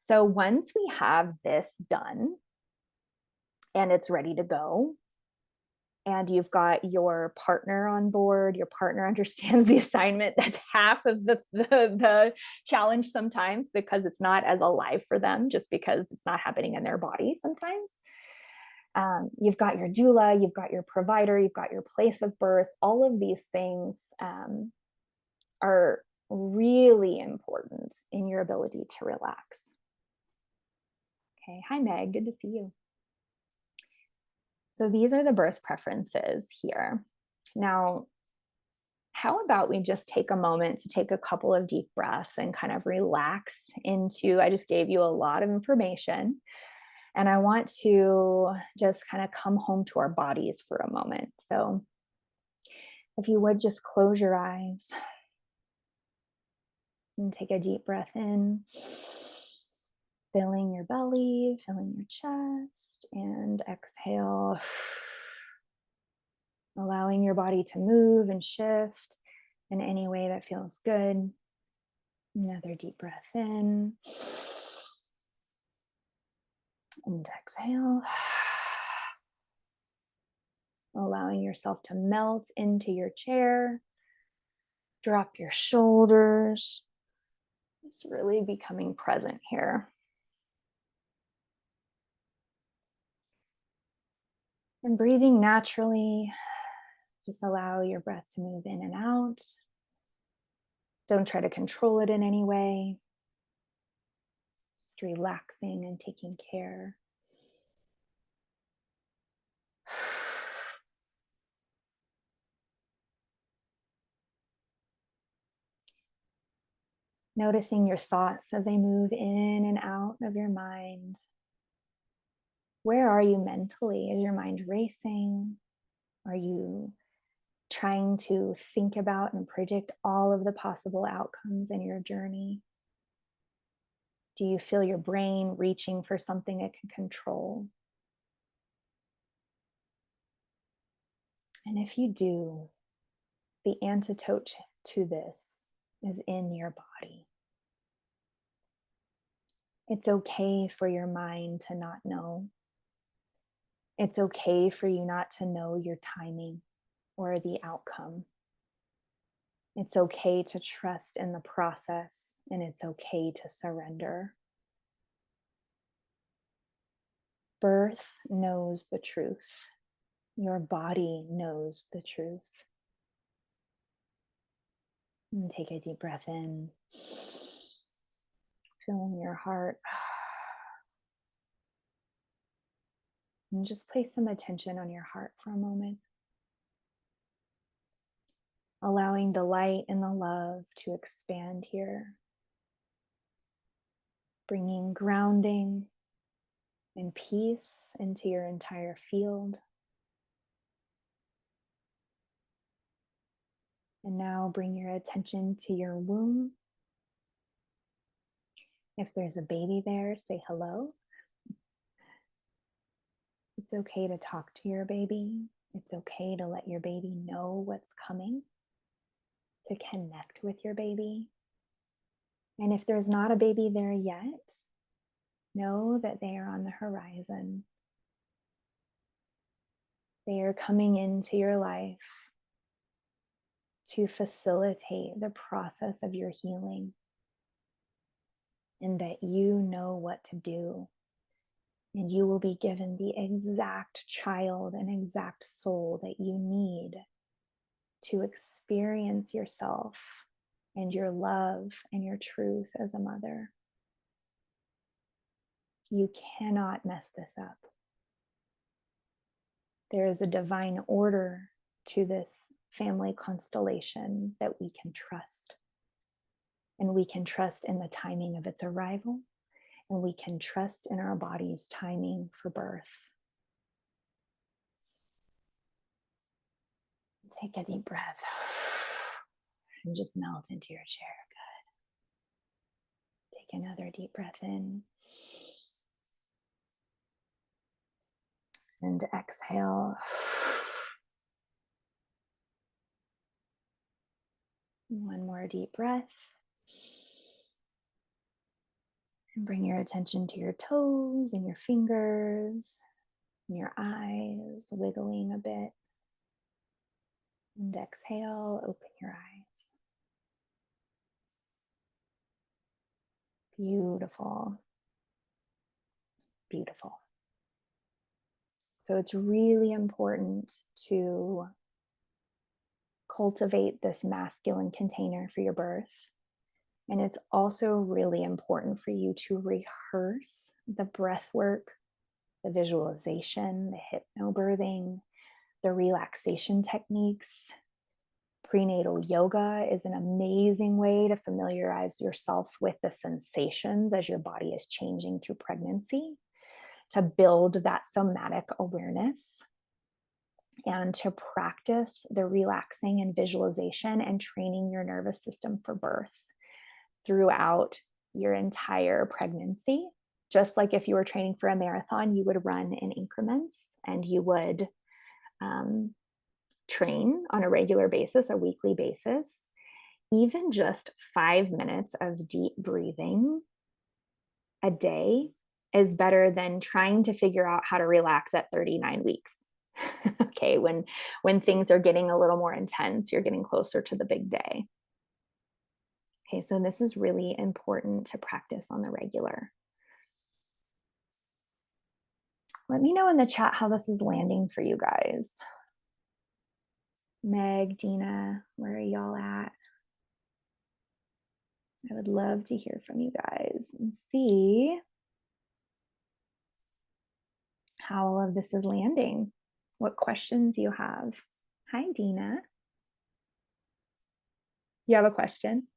So once we have this done and it's ready to go, and you've got your partner on board, your partner understands the assignment, that's half of the challenge sometimes, because it's not as alive for them just because it's not happening in their body sometimes. You've got your doula, you've got your provider, you've got your place of birth. All of these things are really important in your ability to relax. Okay, hi Meg, good to see you. So these are the birth preferences here. Now, how about we just take a moment to take a couple of deep breaths and kind of relax into, I just gave you a lot of information, and I want to just kind of come home to our bodies for a moment. So if you would just close your eyes and take a deep breath in, filling your belly, filling your chest, and exhale, allowing your body to move and shift in any way that feels good. Another deep breath in and exhale. Allowing yourself to melt into your chair. Drop your shoulders. Just really becoming present here. And breathing naturally. Just allow your breath to move in and out. Don't try to control it in any way. Just relaxing and taking care. Noticing your thoughts as they move in and out of your mind. Where are you mentally? Is your mind racing? Are you trying to think about and predict all of the possible outcomes in your journey? Do you feel your brain reaching for something it can control? And if you do, the antidote to this is in your body. It's okay for your mind to not know. It's okay for you not to know your timing or the outcome. It's okay to trust in the process, and it's okay to surrender. Birth knows the truth. Your body knows the truth. And take a deep breath in, filling your heart. And just place some attention on your heart for a moment. Allowing the light and the love to expand here. Bringing grounding and peace into your entire field. And now bring your attention to your womb. If there's a baby there, say hello. It's okay to talk to your baby. It's okay to let your baby know what's coming, to connect with your baby. And if there's not a baby there yet, know that they are on the horizon. They are coming into your life to facilitate the process of your healing, and that you know what to do. And you will be given the exact child and exact soul that you need to experience yourself and your love and your truth as a mother. You cannot mess this up. There is a divine order to this family constellation that we can trust. And we can trust in the timing of its arrival. And we can trust in our body's timing for birth. Take a deep breath and just melt into your chair. Good. Take another deep breath in. And exhale. One more deep breath. And bring your attention to your toes and your fingers and your eyes, wiggling a bit. And exhale, open your eyes. Beautiful. Beautiful. So it's really important to cultivate this masculine container for your birth. And it's also really important for you to rehearse the breath work, the visualization, the hypnobirthing, the relaxation techniques. Prenatal yoga is an amazing way to familiarize yourself with the sensations as your body is changing through pregnancy, to build that somatic awareness, and to practice the relaxing and visualization and training your nervous system for birth throughout your entire pregnancy. Just like if you were training for a marathon, you would run in increments and you would train on a regular basis, a weekly basis. Even just 5 minutes of deep breathing a day is better than trying to figure out how to relax at 39 weeks. Okay, when things are getting a little more intense, you're getting closer to the big day. Okay, so this is really important to practice on the regular. Let me know in the chat how this is landing for you guys. Meg, Dina, where are y'all at? I would love to hear from you guys and see how all of this is landing. What questions you have. Hi, Dina. You have a question?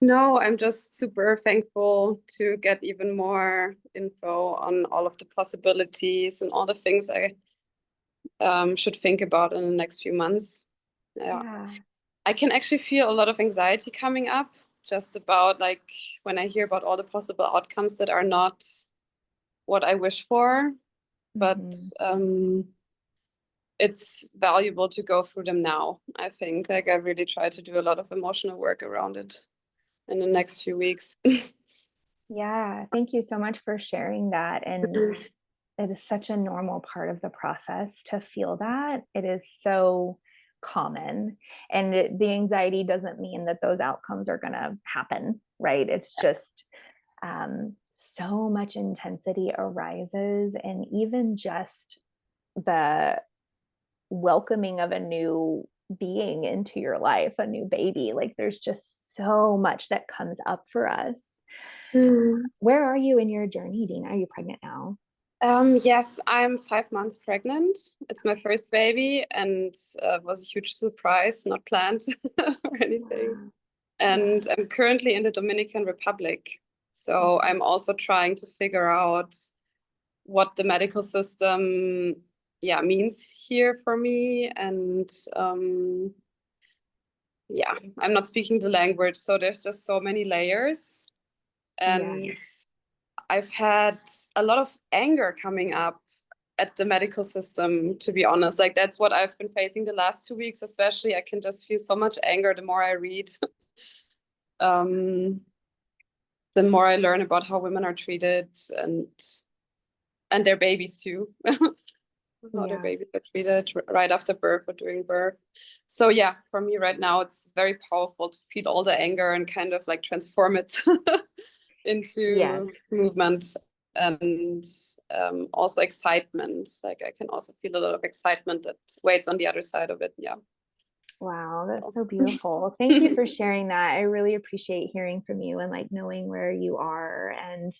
No, I'm just super thankful to get even more info on all of the possibilities and all the things I should think about in the next few months. Yeah. I can actually feel a lot of anxiety coming up just about like when I hear about all the possible outcomes that are not what I wish for, but it's valuable to go through them now. I think like I really try to do a lot of emotional work around it in the next few weeks. Yeah, thank you so much for sharing that. And it is such a normal part of the process to feel that. It is so common. And the anxiety doesn't mean that those outcomes are going to happen, right? It's just so much intensity arises. And even just the welcoming of a new being into your life, a new baby, like there's just so much that comes up for us. Where are you in your journey, Dina? Are you pregnant now? Yes, I'm 5 months pregnant. It's my first baby and it was a huge surprise, not planned or anything. Wow. And I'm currently in the Dominican Republic. So I'm also trying to figure out what the medical system means here for me. And I'm not speaking the language. So there's just so many layers. And I've had a lot of anger coming up at the medical system, to be honest. Like that's what I've been facing the last 2 weeks, especially. I can just feel so much anger the more I read. The more I learn about how women are treated and their babies too. How their babies are treated right after birth or during birth. So yeah, for me right now, it's very powerful to feel all the anger and kind of like transform it into movement and also excitement. Like I can also feel a lot of excitement that waits on the other side of it. Yeah. Wow, that's so beautiful. Thank you for sharing that. I really appreciate hearing from you and like knowing where you are. And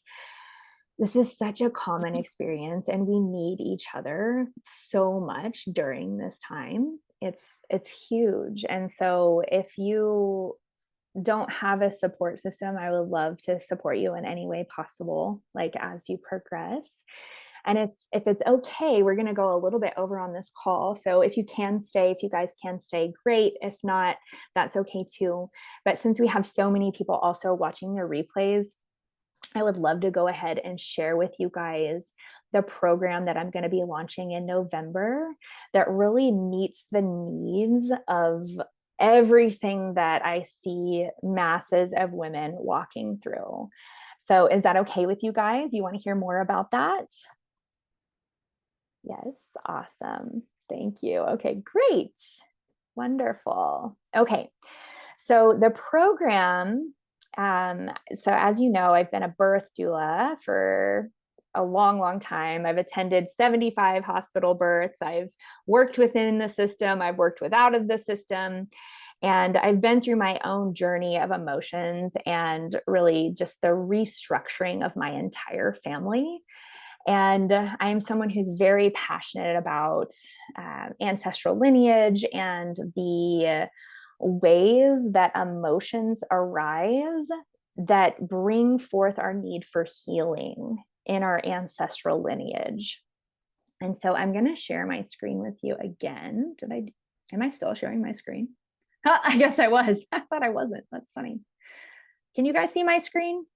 this is such a common experience and we need each other so much during this time. It's huge. And so if you don't have a support system, I would love to support you in any way possible, like as you progress. And if it's okay, we're going to go a little bit over on this call. So if you guys can stay, great. If not, that's okay too. But since we have so many people also watching their replays, I would love to go ahead and share with you guys the program that I'm going to be launching in November that really meets the needs of everything that I see masses of women walking through. So, is that okay with you guys? You want to hear more about that? Yes, awesome. Thank you. Okay, great. Wonderful. Okay, so the program, so as you know, I've been a birth doula for a long, long time. I've attended 75 hospital births. I've worked within the system, I've worked without of the system. And I've been through my own journey of emotions and really just the restructuring of my entire family. And I'm someone who's very passionate about ancestral lineage and the ways that emotions arise that bring forth our need for healing in our ancestral lineage. And so I'm going to share my screen with you again. Am I still sharing my screen? I guess I was. I thought I wasn't. That's funny. Can you guys see my screen?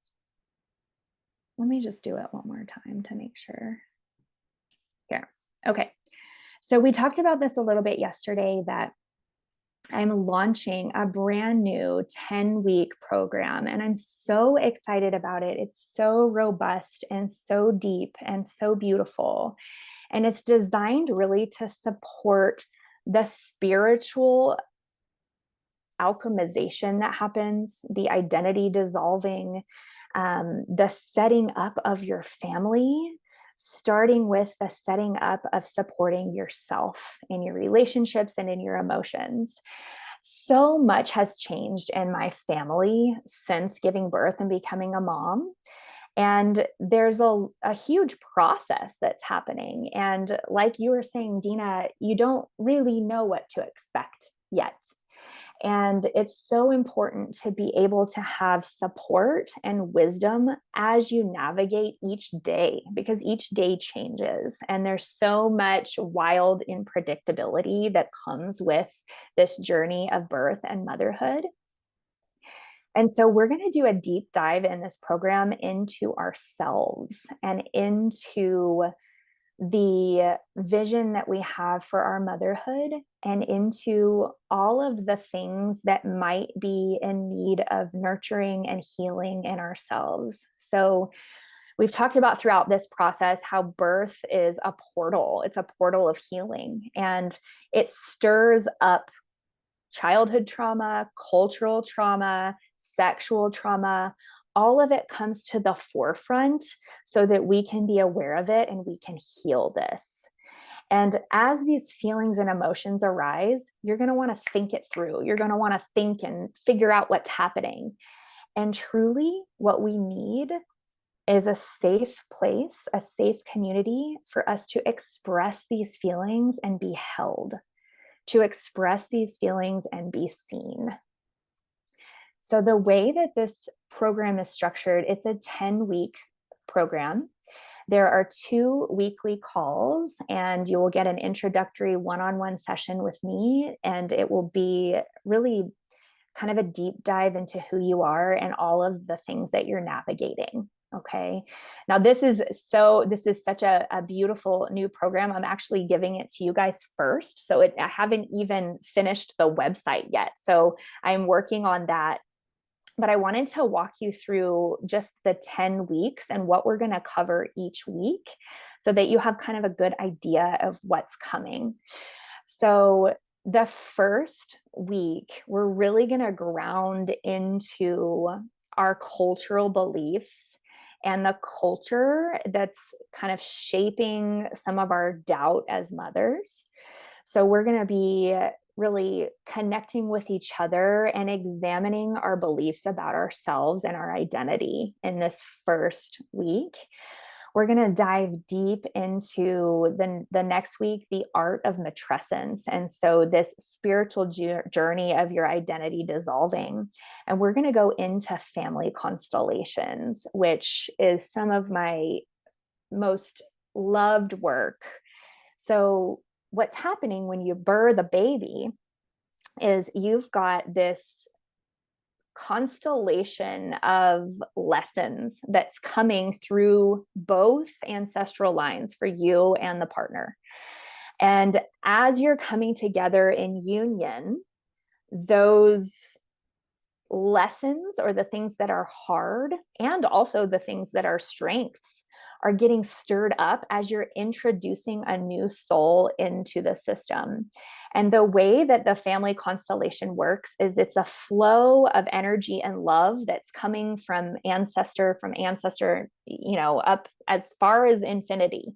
Let me just do it one more time to make sure. Here. Okay. So we talked about this a little bit yesterday that I'm launching a brand new 10-week program, and I'm so excited about it. It's so robust and so deep and so beautiful. And it's designed really to support the spiritual alchemization that happens, the identity dissolving, the setting up of your family, starting with the setting up of supporting yourself in your relationships and in your emotions. So much has changed in my family since giving birth and becoming a mom. And there's a huge process that's happening. And like you were saying, Dina, you don't really know what to expect yet. And it's so important to be able to have support and wisdom as you navigate each day, because each day changes. And there's so much wild unpredictability that comes with this journey of birth and motherhood. And so we're going to do a deep dive in this program into ourselves and into the vision that we have for our motherhood and into all of the things that might be in need of nurturing and healing in ourselves. So we've talked about throughout this process how birth is a portal. It's a portal of healing, and it stirs up childhood trauma, cultural trauma, sexual trauma. All of it comes to the forefront so that we can be aware of it and we can heal this. And as these feelings and emotions arise, you're going to want to think it through. You're going to want to think and figure out what's happening. And truly, what we need is a safe place, a safe community for us to express these feelings and be held, to express these feelings and be seen. So the way that this program is structured, it's a 10-week program. There are 2 weekly calls, and you will get an introductory one-on-one session with me, and it will be really kind of a deep dive into who you are and all of the things that you're navigating. Okay. Now this is such a beautiful new program. I'm actually giving it to you guys first. So I haven't even finished the website yet. So I'm working on that. But I wanted to walk you through just the 10 weeks and what we're going to cover each week so that you have kind of a good idea of what's coming. So the first week, we're really going to ground into our cultural beliefs and the culture that's kind of shaping some of our doubt as mothers. So we're going to be really connecting with each other and examining our beliefs about ourselves and our identity in this first week. We're going to dive deep into the next week, the art of matrescence. And so this spiritual journey of your identity dissolving. And we're going to go into family constellations, which is some of my most loved work. So what's happening when you birth a baby is you've got this constellation of lessons that's coming through both ancestral lines for you and the partner. And as you're coming together in union, those lessons, or the things that are hard and also the things that are strengths, are getting stirred up as you're introducing a new soul into the system. And the way that the family constellation works is it's a flow of energy and love that's coming from ancestor, up as far as infinity.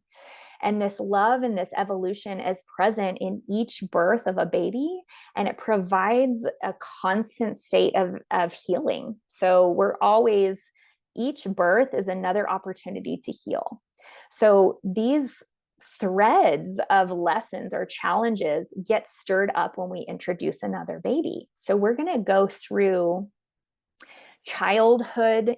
And this love and this evolution is present in each birth of a baby, and it provides a constant state of healing. So we're always, each birth is another opportunity to heal. So these threads of lessons or challenges get stirred up when we introduce another baby. So we're going to go through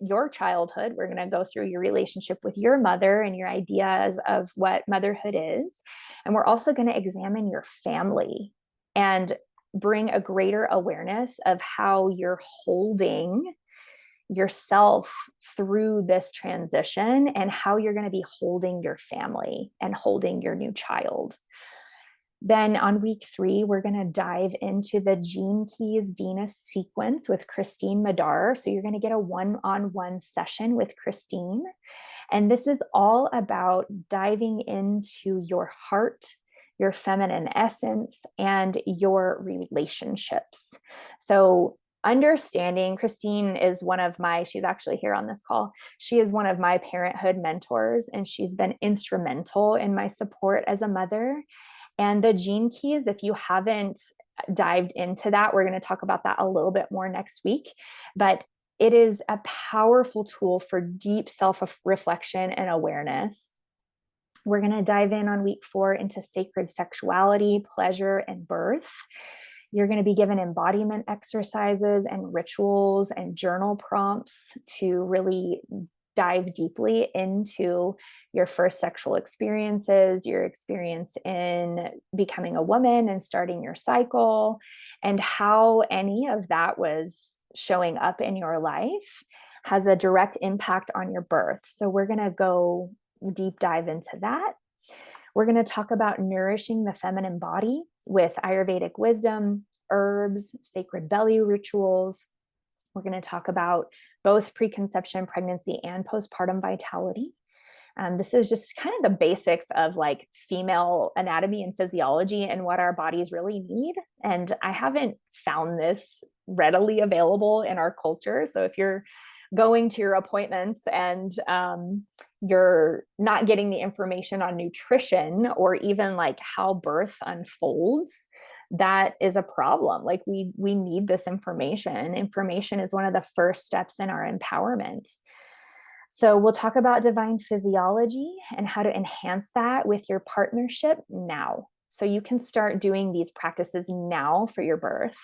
your childhood. We're going to go through your relationship with your mother and your ideas of what motherhood is. And we're also going to examine your family and bring a greater awareness of how you're holding yourself through this transition, and how you're going to be holding your family and holding your new child. Then on week 3, we're going to dive into the Gene Keys Venus sequence with Christine Madar. So you're going to get a one-on-one session with Christine. And this is all about diving into your heart, your feminine essence, and your relationships. So understanding, Christine is she's actually here on this call. She is one of my parenthood mentors, and she's been instrumental in my support as a mother. And the Gene Keys, if you haven't dived into that, we're going to talk about that a little bit more next week. But it is a powerful tool for deep self-reflection and awareness. We're going to dive in on week 4 into sacred sexuality, pleasure, and birth. You're going to be given embodiment exercises and rituals and journal prompts to really dive deeply into your first sexual experiences, your experience in becoming a woman and starting your cycle, and how any of that was showing up in your life has a direct impact on your birth. So we're going to go deep dive into that. We're going to talk about nourishing the feminine body with Ayurvedic wisdom, herbs, sacred belly rituals. We're going to talk about both preconception, pregnancy, and postpartum vitality. This is just kind of the basics of like female anatomy and physiology and what our bodies really need. And I haven't found this readily available in our culture. So if you're going to your appointments and you're not getting the information on nutrition or even like how birth unfolds, that is a problem. Like we need this information. Information is one of the first steps in our empowerment. So we'll talk about divine physiology and how to enhance that with your partnership now. So you can start doing these practices now for your birth.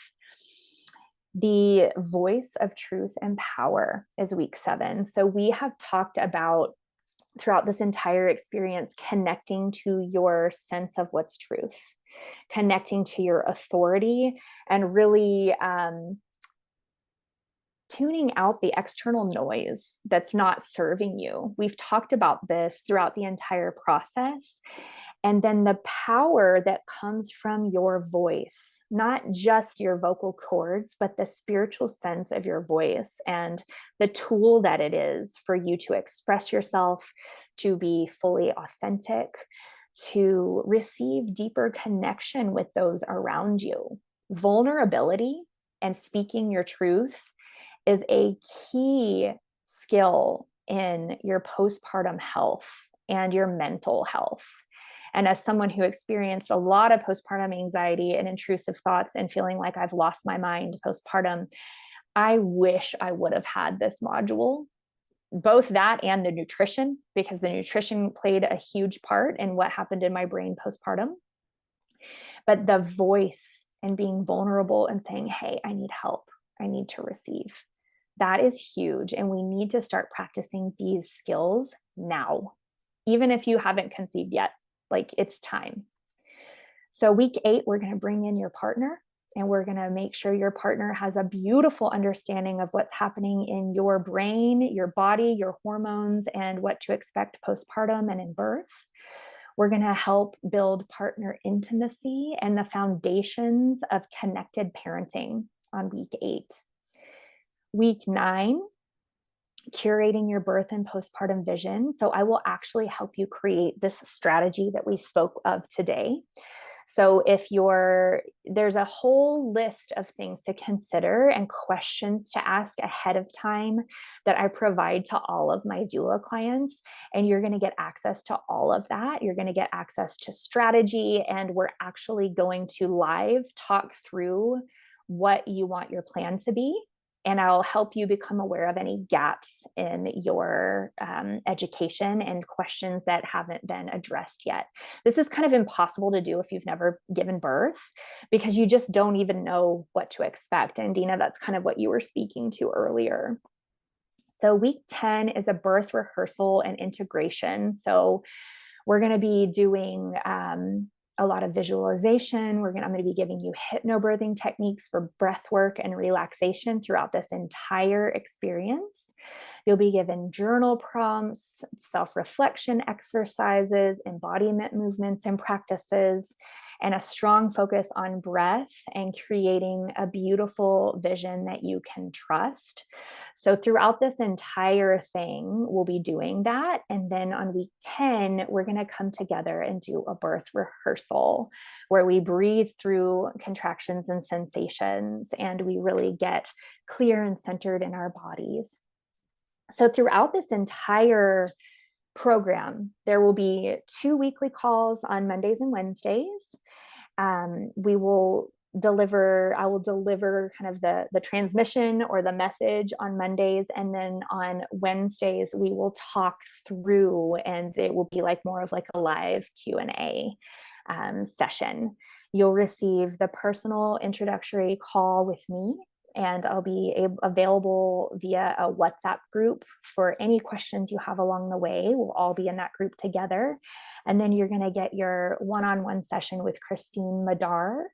The voice of truth and power is week 7. So we have talked about throughout this entire experience, connecting to your sense of what's truth, connecting to your authority, and really tuning out the external noise that's not serving you. We've talked about this throughout the entire process. And then the power that comes from your voice, not just your vocal cords, but the spiritual sense of your voice and the tool that it is for you to express yourself, to be fully authentic, to receive deeper connection with those around you. Vulnerability and speaking your truth is a key skill in your postpartum health and your mental health. And as someone who experienced a lot of postpartum anxiety and intrusive thoughts and feeling like I've lost my mind postpartum, I wish I would have had this module, both that and the nutrition, because the nutrition played a huge part in what happened in my brain postpartum. But the voice and being vulnerable and saying, hey, I need help, I need to receive. That is huge. And we need to start practicing these skills now, even if you haven't conceived yet. Like, it's time. So week 8, we're going to bring in your partner And we're going to make sure your partner has a beautiful understanding of what's happening in your brain, your body, your hormones, and what to expect postpartum and in birth. We're going to help build partner intimacy and the foundations of connected parenting on week 8. Week 9, curating your birth and postpartum vision. So I will actually help you create this strategy that we spoke of today. So if there's a whole list of things to consider and questions to ask ahead of time that I provide to all of my doula clients, and you're going to get access to all of that. You're going to get access to strategy, and we're actually going to live talk through what you want your plan to be. And I'll help you become aware of any gaps in your education and questions that haven't been addressed yet. This is kind of impossible to do if you've never given birth, because you just don't even know what to expect. And Dina, that's kind of what you were speaking to earlier. So week 10 is a birth rehearsal and integration. So we're going to be doing a lot of visualization. I'm going to be giving you hypnobirthing techniques for breath work and relaxation throughout this entire experience. You'll be given journal prompts, self-reflection exercises, embodiment movements and practices, and a strong focus on breath and creating a beautiful vision that you can trust. So throughout this entire thing, we'll be doing that. And then on week 10, we're going to come together and do a birth rehearsal where we breathe through contractions and sensations, and we really get clear and centered in our bodies. So throughout this entire program, there will be 2 weekly calls on Mondays and Wednesdays. I will deliver kind of the transmission or the message on Mondays, and then on Wednesdays we will talk through, and it will be like more of like a live Q&A session. You'll receive the personal introductory call with me, and I'll be available via a WhatsApp group for any questions you have along the way. We'll all be in that group together. And then you're going to get your one-on-one session with Christine Madar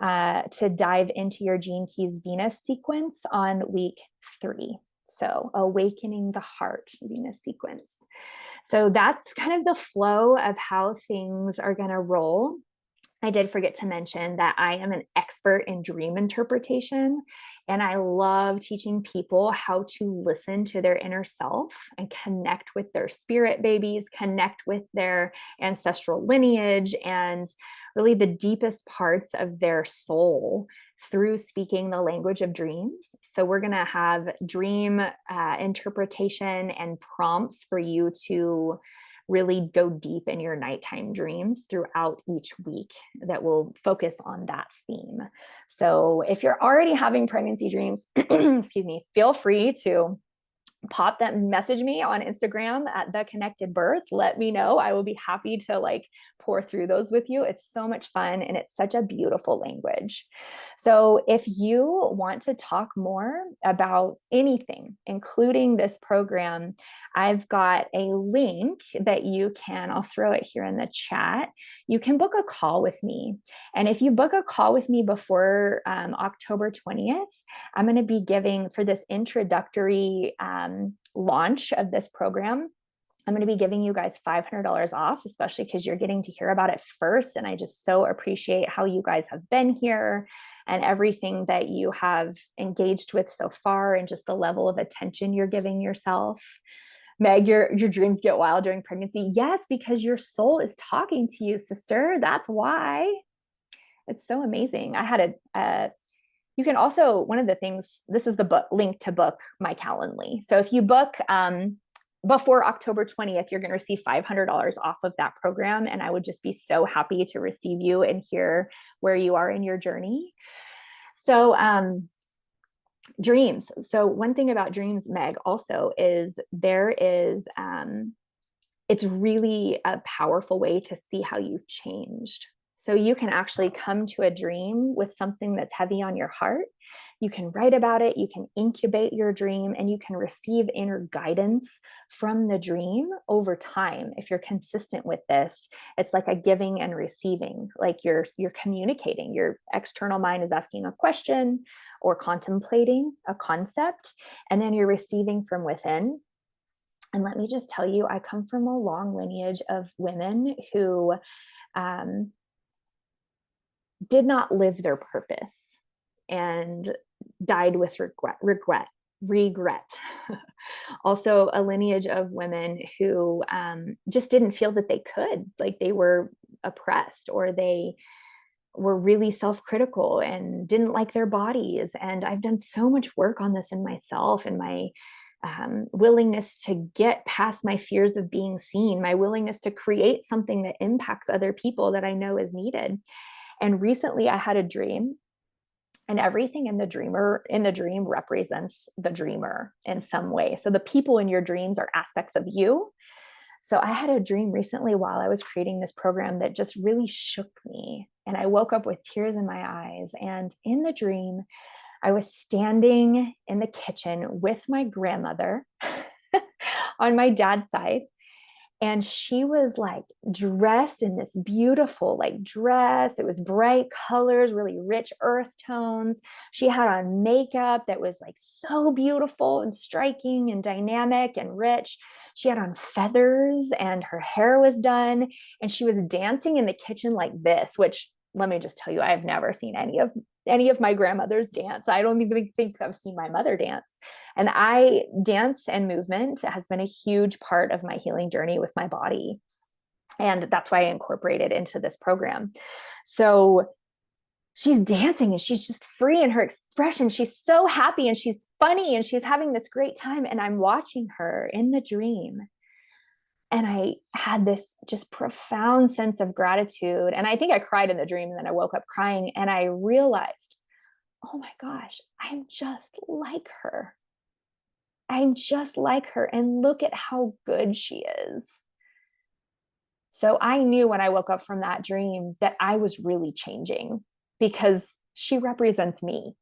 to dive into your Gene Keys Venus sequence on week 3. So awakening the heart Venus sequence. So that's kind of the flow of how things are going to roll. I did forget to mention that I am an expert in dream interpretation, and I love teaching people how to listen to their inner self and connect with their spirit babies, connect with their ancestral lineage, and really the deepest parts of their soul through speaking the language of dreams. So we're going to have dream interpretation and prompts for you to really go deep in your nighttime dreams throughout each week that will focus on that theme. So if you're already having pregnancy dreams, excuse me, feel free to message me on Instagram at The Connected Birth. Let me know. I will be happy to pour through those with you. It's so much fun, and it's such a beautiful language. So if you want to talk more about anything, including this program, I've got a link that I'll throw it here in the chat. You can book a call with me. And if you book a call with me before October 20th, I'm going to be giving, for this introductory launch of this program, I'm going to be giving you guys $500 off, especially because you're getting to hear about it first. And I just so appreciate how you guys have been here and everything that you have engaged with so far, and just the level of attention you're giving yourself. Meg, your dreams get wild during pregnancy. Yes, because your soul is talking to you, sister. That's why. It's so amazing. I had you can also, one of the things, this is the book link to book my Calendly. So if you book before October 20th, you're going to receive $500 off of that program. And I would just be so happy to receive you and hear where you are in your journey. So dreams. So one thing about dreams, Meg, also is it's really a powerful way to see how you've changed. So you can actually come to a dream with something that's heavy on your heart. You can write about it, you can incubate your dream, and you can receive inner guidance from the dream over time. If you're consistent with this, it's like a giving and receiving, like you're communicating. Your external mind is asking a question or contemplating a concept, and then you're receiving from within. And let me just tell you, I come from a long lineage of women who did not live their purpose and died with regret. Also a lineage of women who just didn't feel that they could, like they were oppressed, or they were really self-critical and didn't like their bodies. And I've done so much work on this in myself, and my willingness to get past my fears of being seen, my willingness to create something that impacts other people that I know is needed. And recently I had a dream, and everything in the dream represents the dreamer in some way. So the people in your dreams are aspects of you. So I had a dream recently while I was creating this program that just really shook me. And I woke up with tears in my eyes. And in the dream, I was standing in the kitchen with my grandmother on my dad's side. And she was like dressed in this beautiful like dress. It was bright colors, really rich earth tones. She had on makeup that was like so beautiful and striking and dynamic and rich. She had on feathers and her hair was done. And she was dancing in the kitchen like this, which, let me just tell you, I've never seen any of my grandmothers dance. I don't even think I've seen my mother dance. And dance and movement has been a huge part of my healing journey with my body. And that's why I incorporated into this program. So she's dancing and she's just free in her expression. She's so happy and she's funny and she's having this great time. And I'm watching her in the dream. And I had this just profound sense of gratitude. And I think I cried in the dream, and then I woke up crying, and I realized, oh my gosh, I'm just like her. I'm just like her. And look at how good she is. So I knew when I woke up from that dream that I was really changing, because she represents me.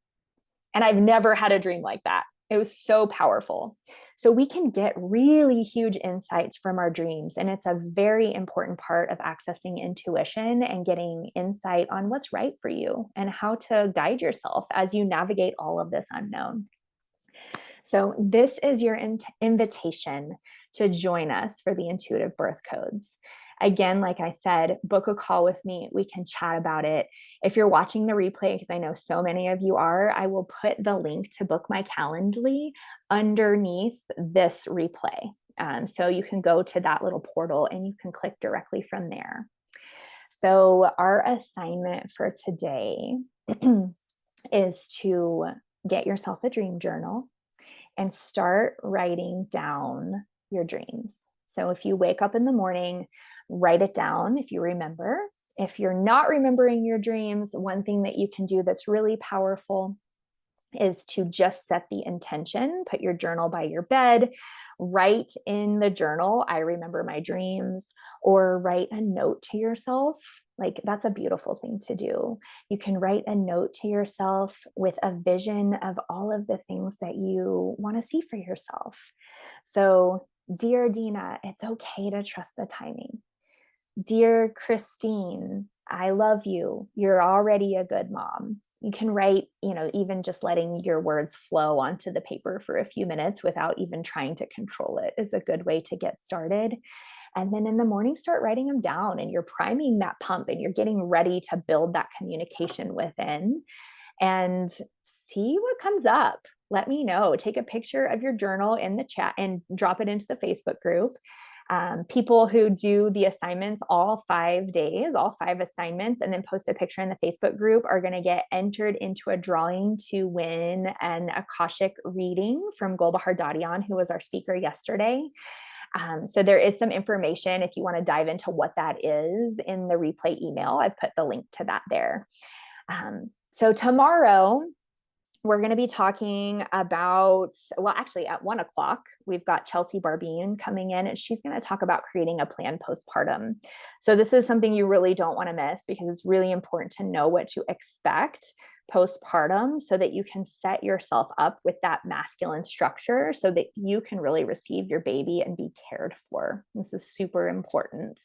And I've never had a dream like that. It was so powerful. So we can get really huge insights from our dreams. And it's a very important part of accessing intuition and getting insight on what's right for you and how to guide yourself as you navigate all of this unknown. So this is your invitation to join us for the intuitive birth codes. Again, like I said, book a call with me. We can chat about it. If you're watching the replay, because I know so many of you are, I will put the link to book my Calendly underneath this replay. So you can go to that little portal and you can click directly from there. So our assignment for today is to get yourself a dream journal and start writing down your dreams. So if you wake up in the morning, write it down if you remember. If you're not remembering your dreams, one thing that you can do that's really powerful is to just set the intention. Put your journal by your bed, write in the journal, I remember my dreams, or write a note to yourself. Like, that's a beautiful thing to do. You can write a note to yourself with a vision of all of the things that you want to see for yourself. So, dear Dina, it's okay to trust the timing. Dear Christine, I love you. You're already a good mom. You can write, even just letting your words flow onto the paper for a few minutes without even trying to control it is a good way to get started. And then in the morning, start writing them down, and you're priming that pump and you're getting ready to build that communication within, and see what comes up. Let me know. Take a picture of your journal in the chat and drop it into the Facebook group. People who do the assignments all 5 days, all 5 assignments, and then post a picture in the Facebook group are going to get entered into a drawing to win an Akashic reading from Golbahar Dadian, who was our speaker yesterday. So there is some information if you want to dive into what that is in the replay email. I've put the link to that there. So tomorrow we're going to be talking about, well, actually at 1 o'clock, we've got Chelsea Barbine coming in, and she's going to talk about creating a plan postpartum. So this is something you really don't want to miss, because it's really important to know what to expect postpartum so that you can set yourself up with that masculine structure so that you can really receive your baby and be cared for. This is super important.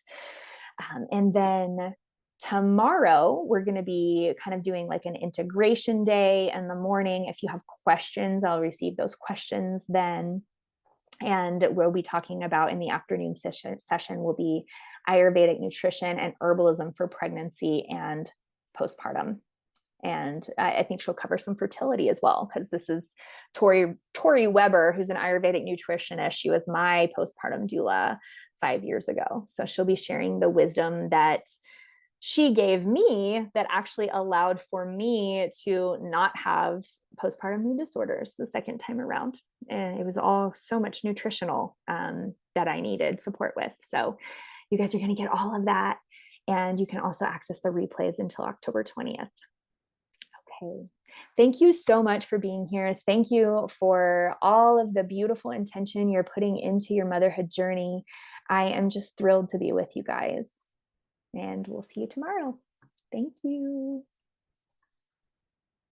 And then tomorrow, we're going to be kind of doing like an integration day in the morning. If you have questions, I'll receive those questions then. And we'll be talking about in the afternoon session will be Ayurvedic nutrition and herbalism for pregnancy and postpartum. And I think she'll cover some fertility as well, because this is Tori Weber, who's an Ayurvedic nutritionist. She was my postpartum doula 5 years ago. So she'll be sharing the wisdom that she gave me that actually allowed for me to not have postpartum mood disorders the second time around. And it was all so much nutritional that I needed support with. So you guys are going to get all of that. And you can also access the replays until October 20th. Okay. Thank you so much for being here. Thank you for all of the beautiful intention you're putting into your motherhood journey. I am just thrilled to be with you guys. And we'll see you tomorrow. Thank you.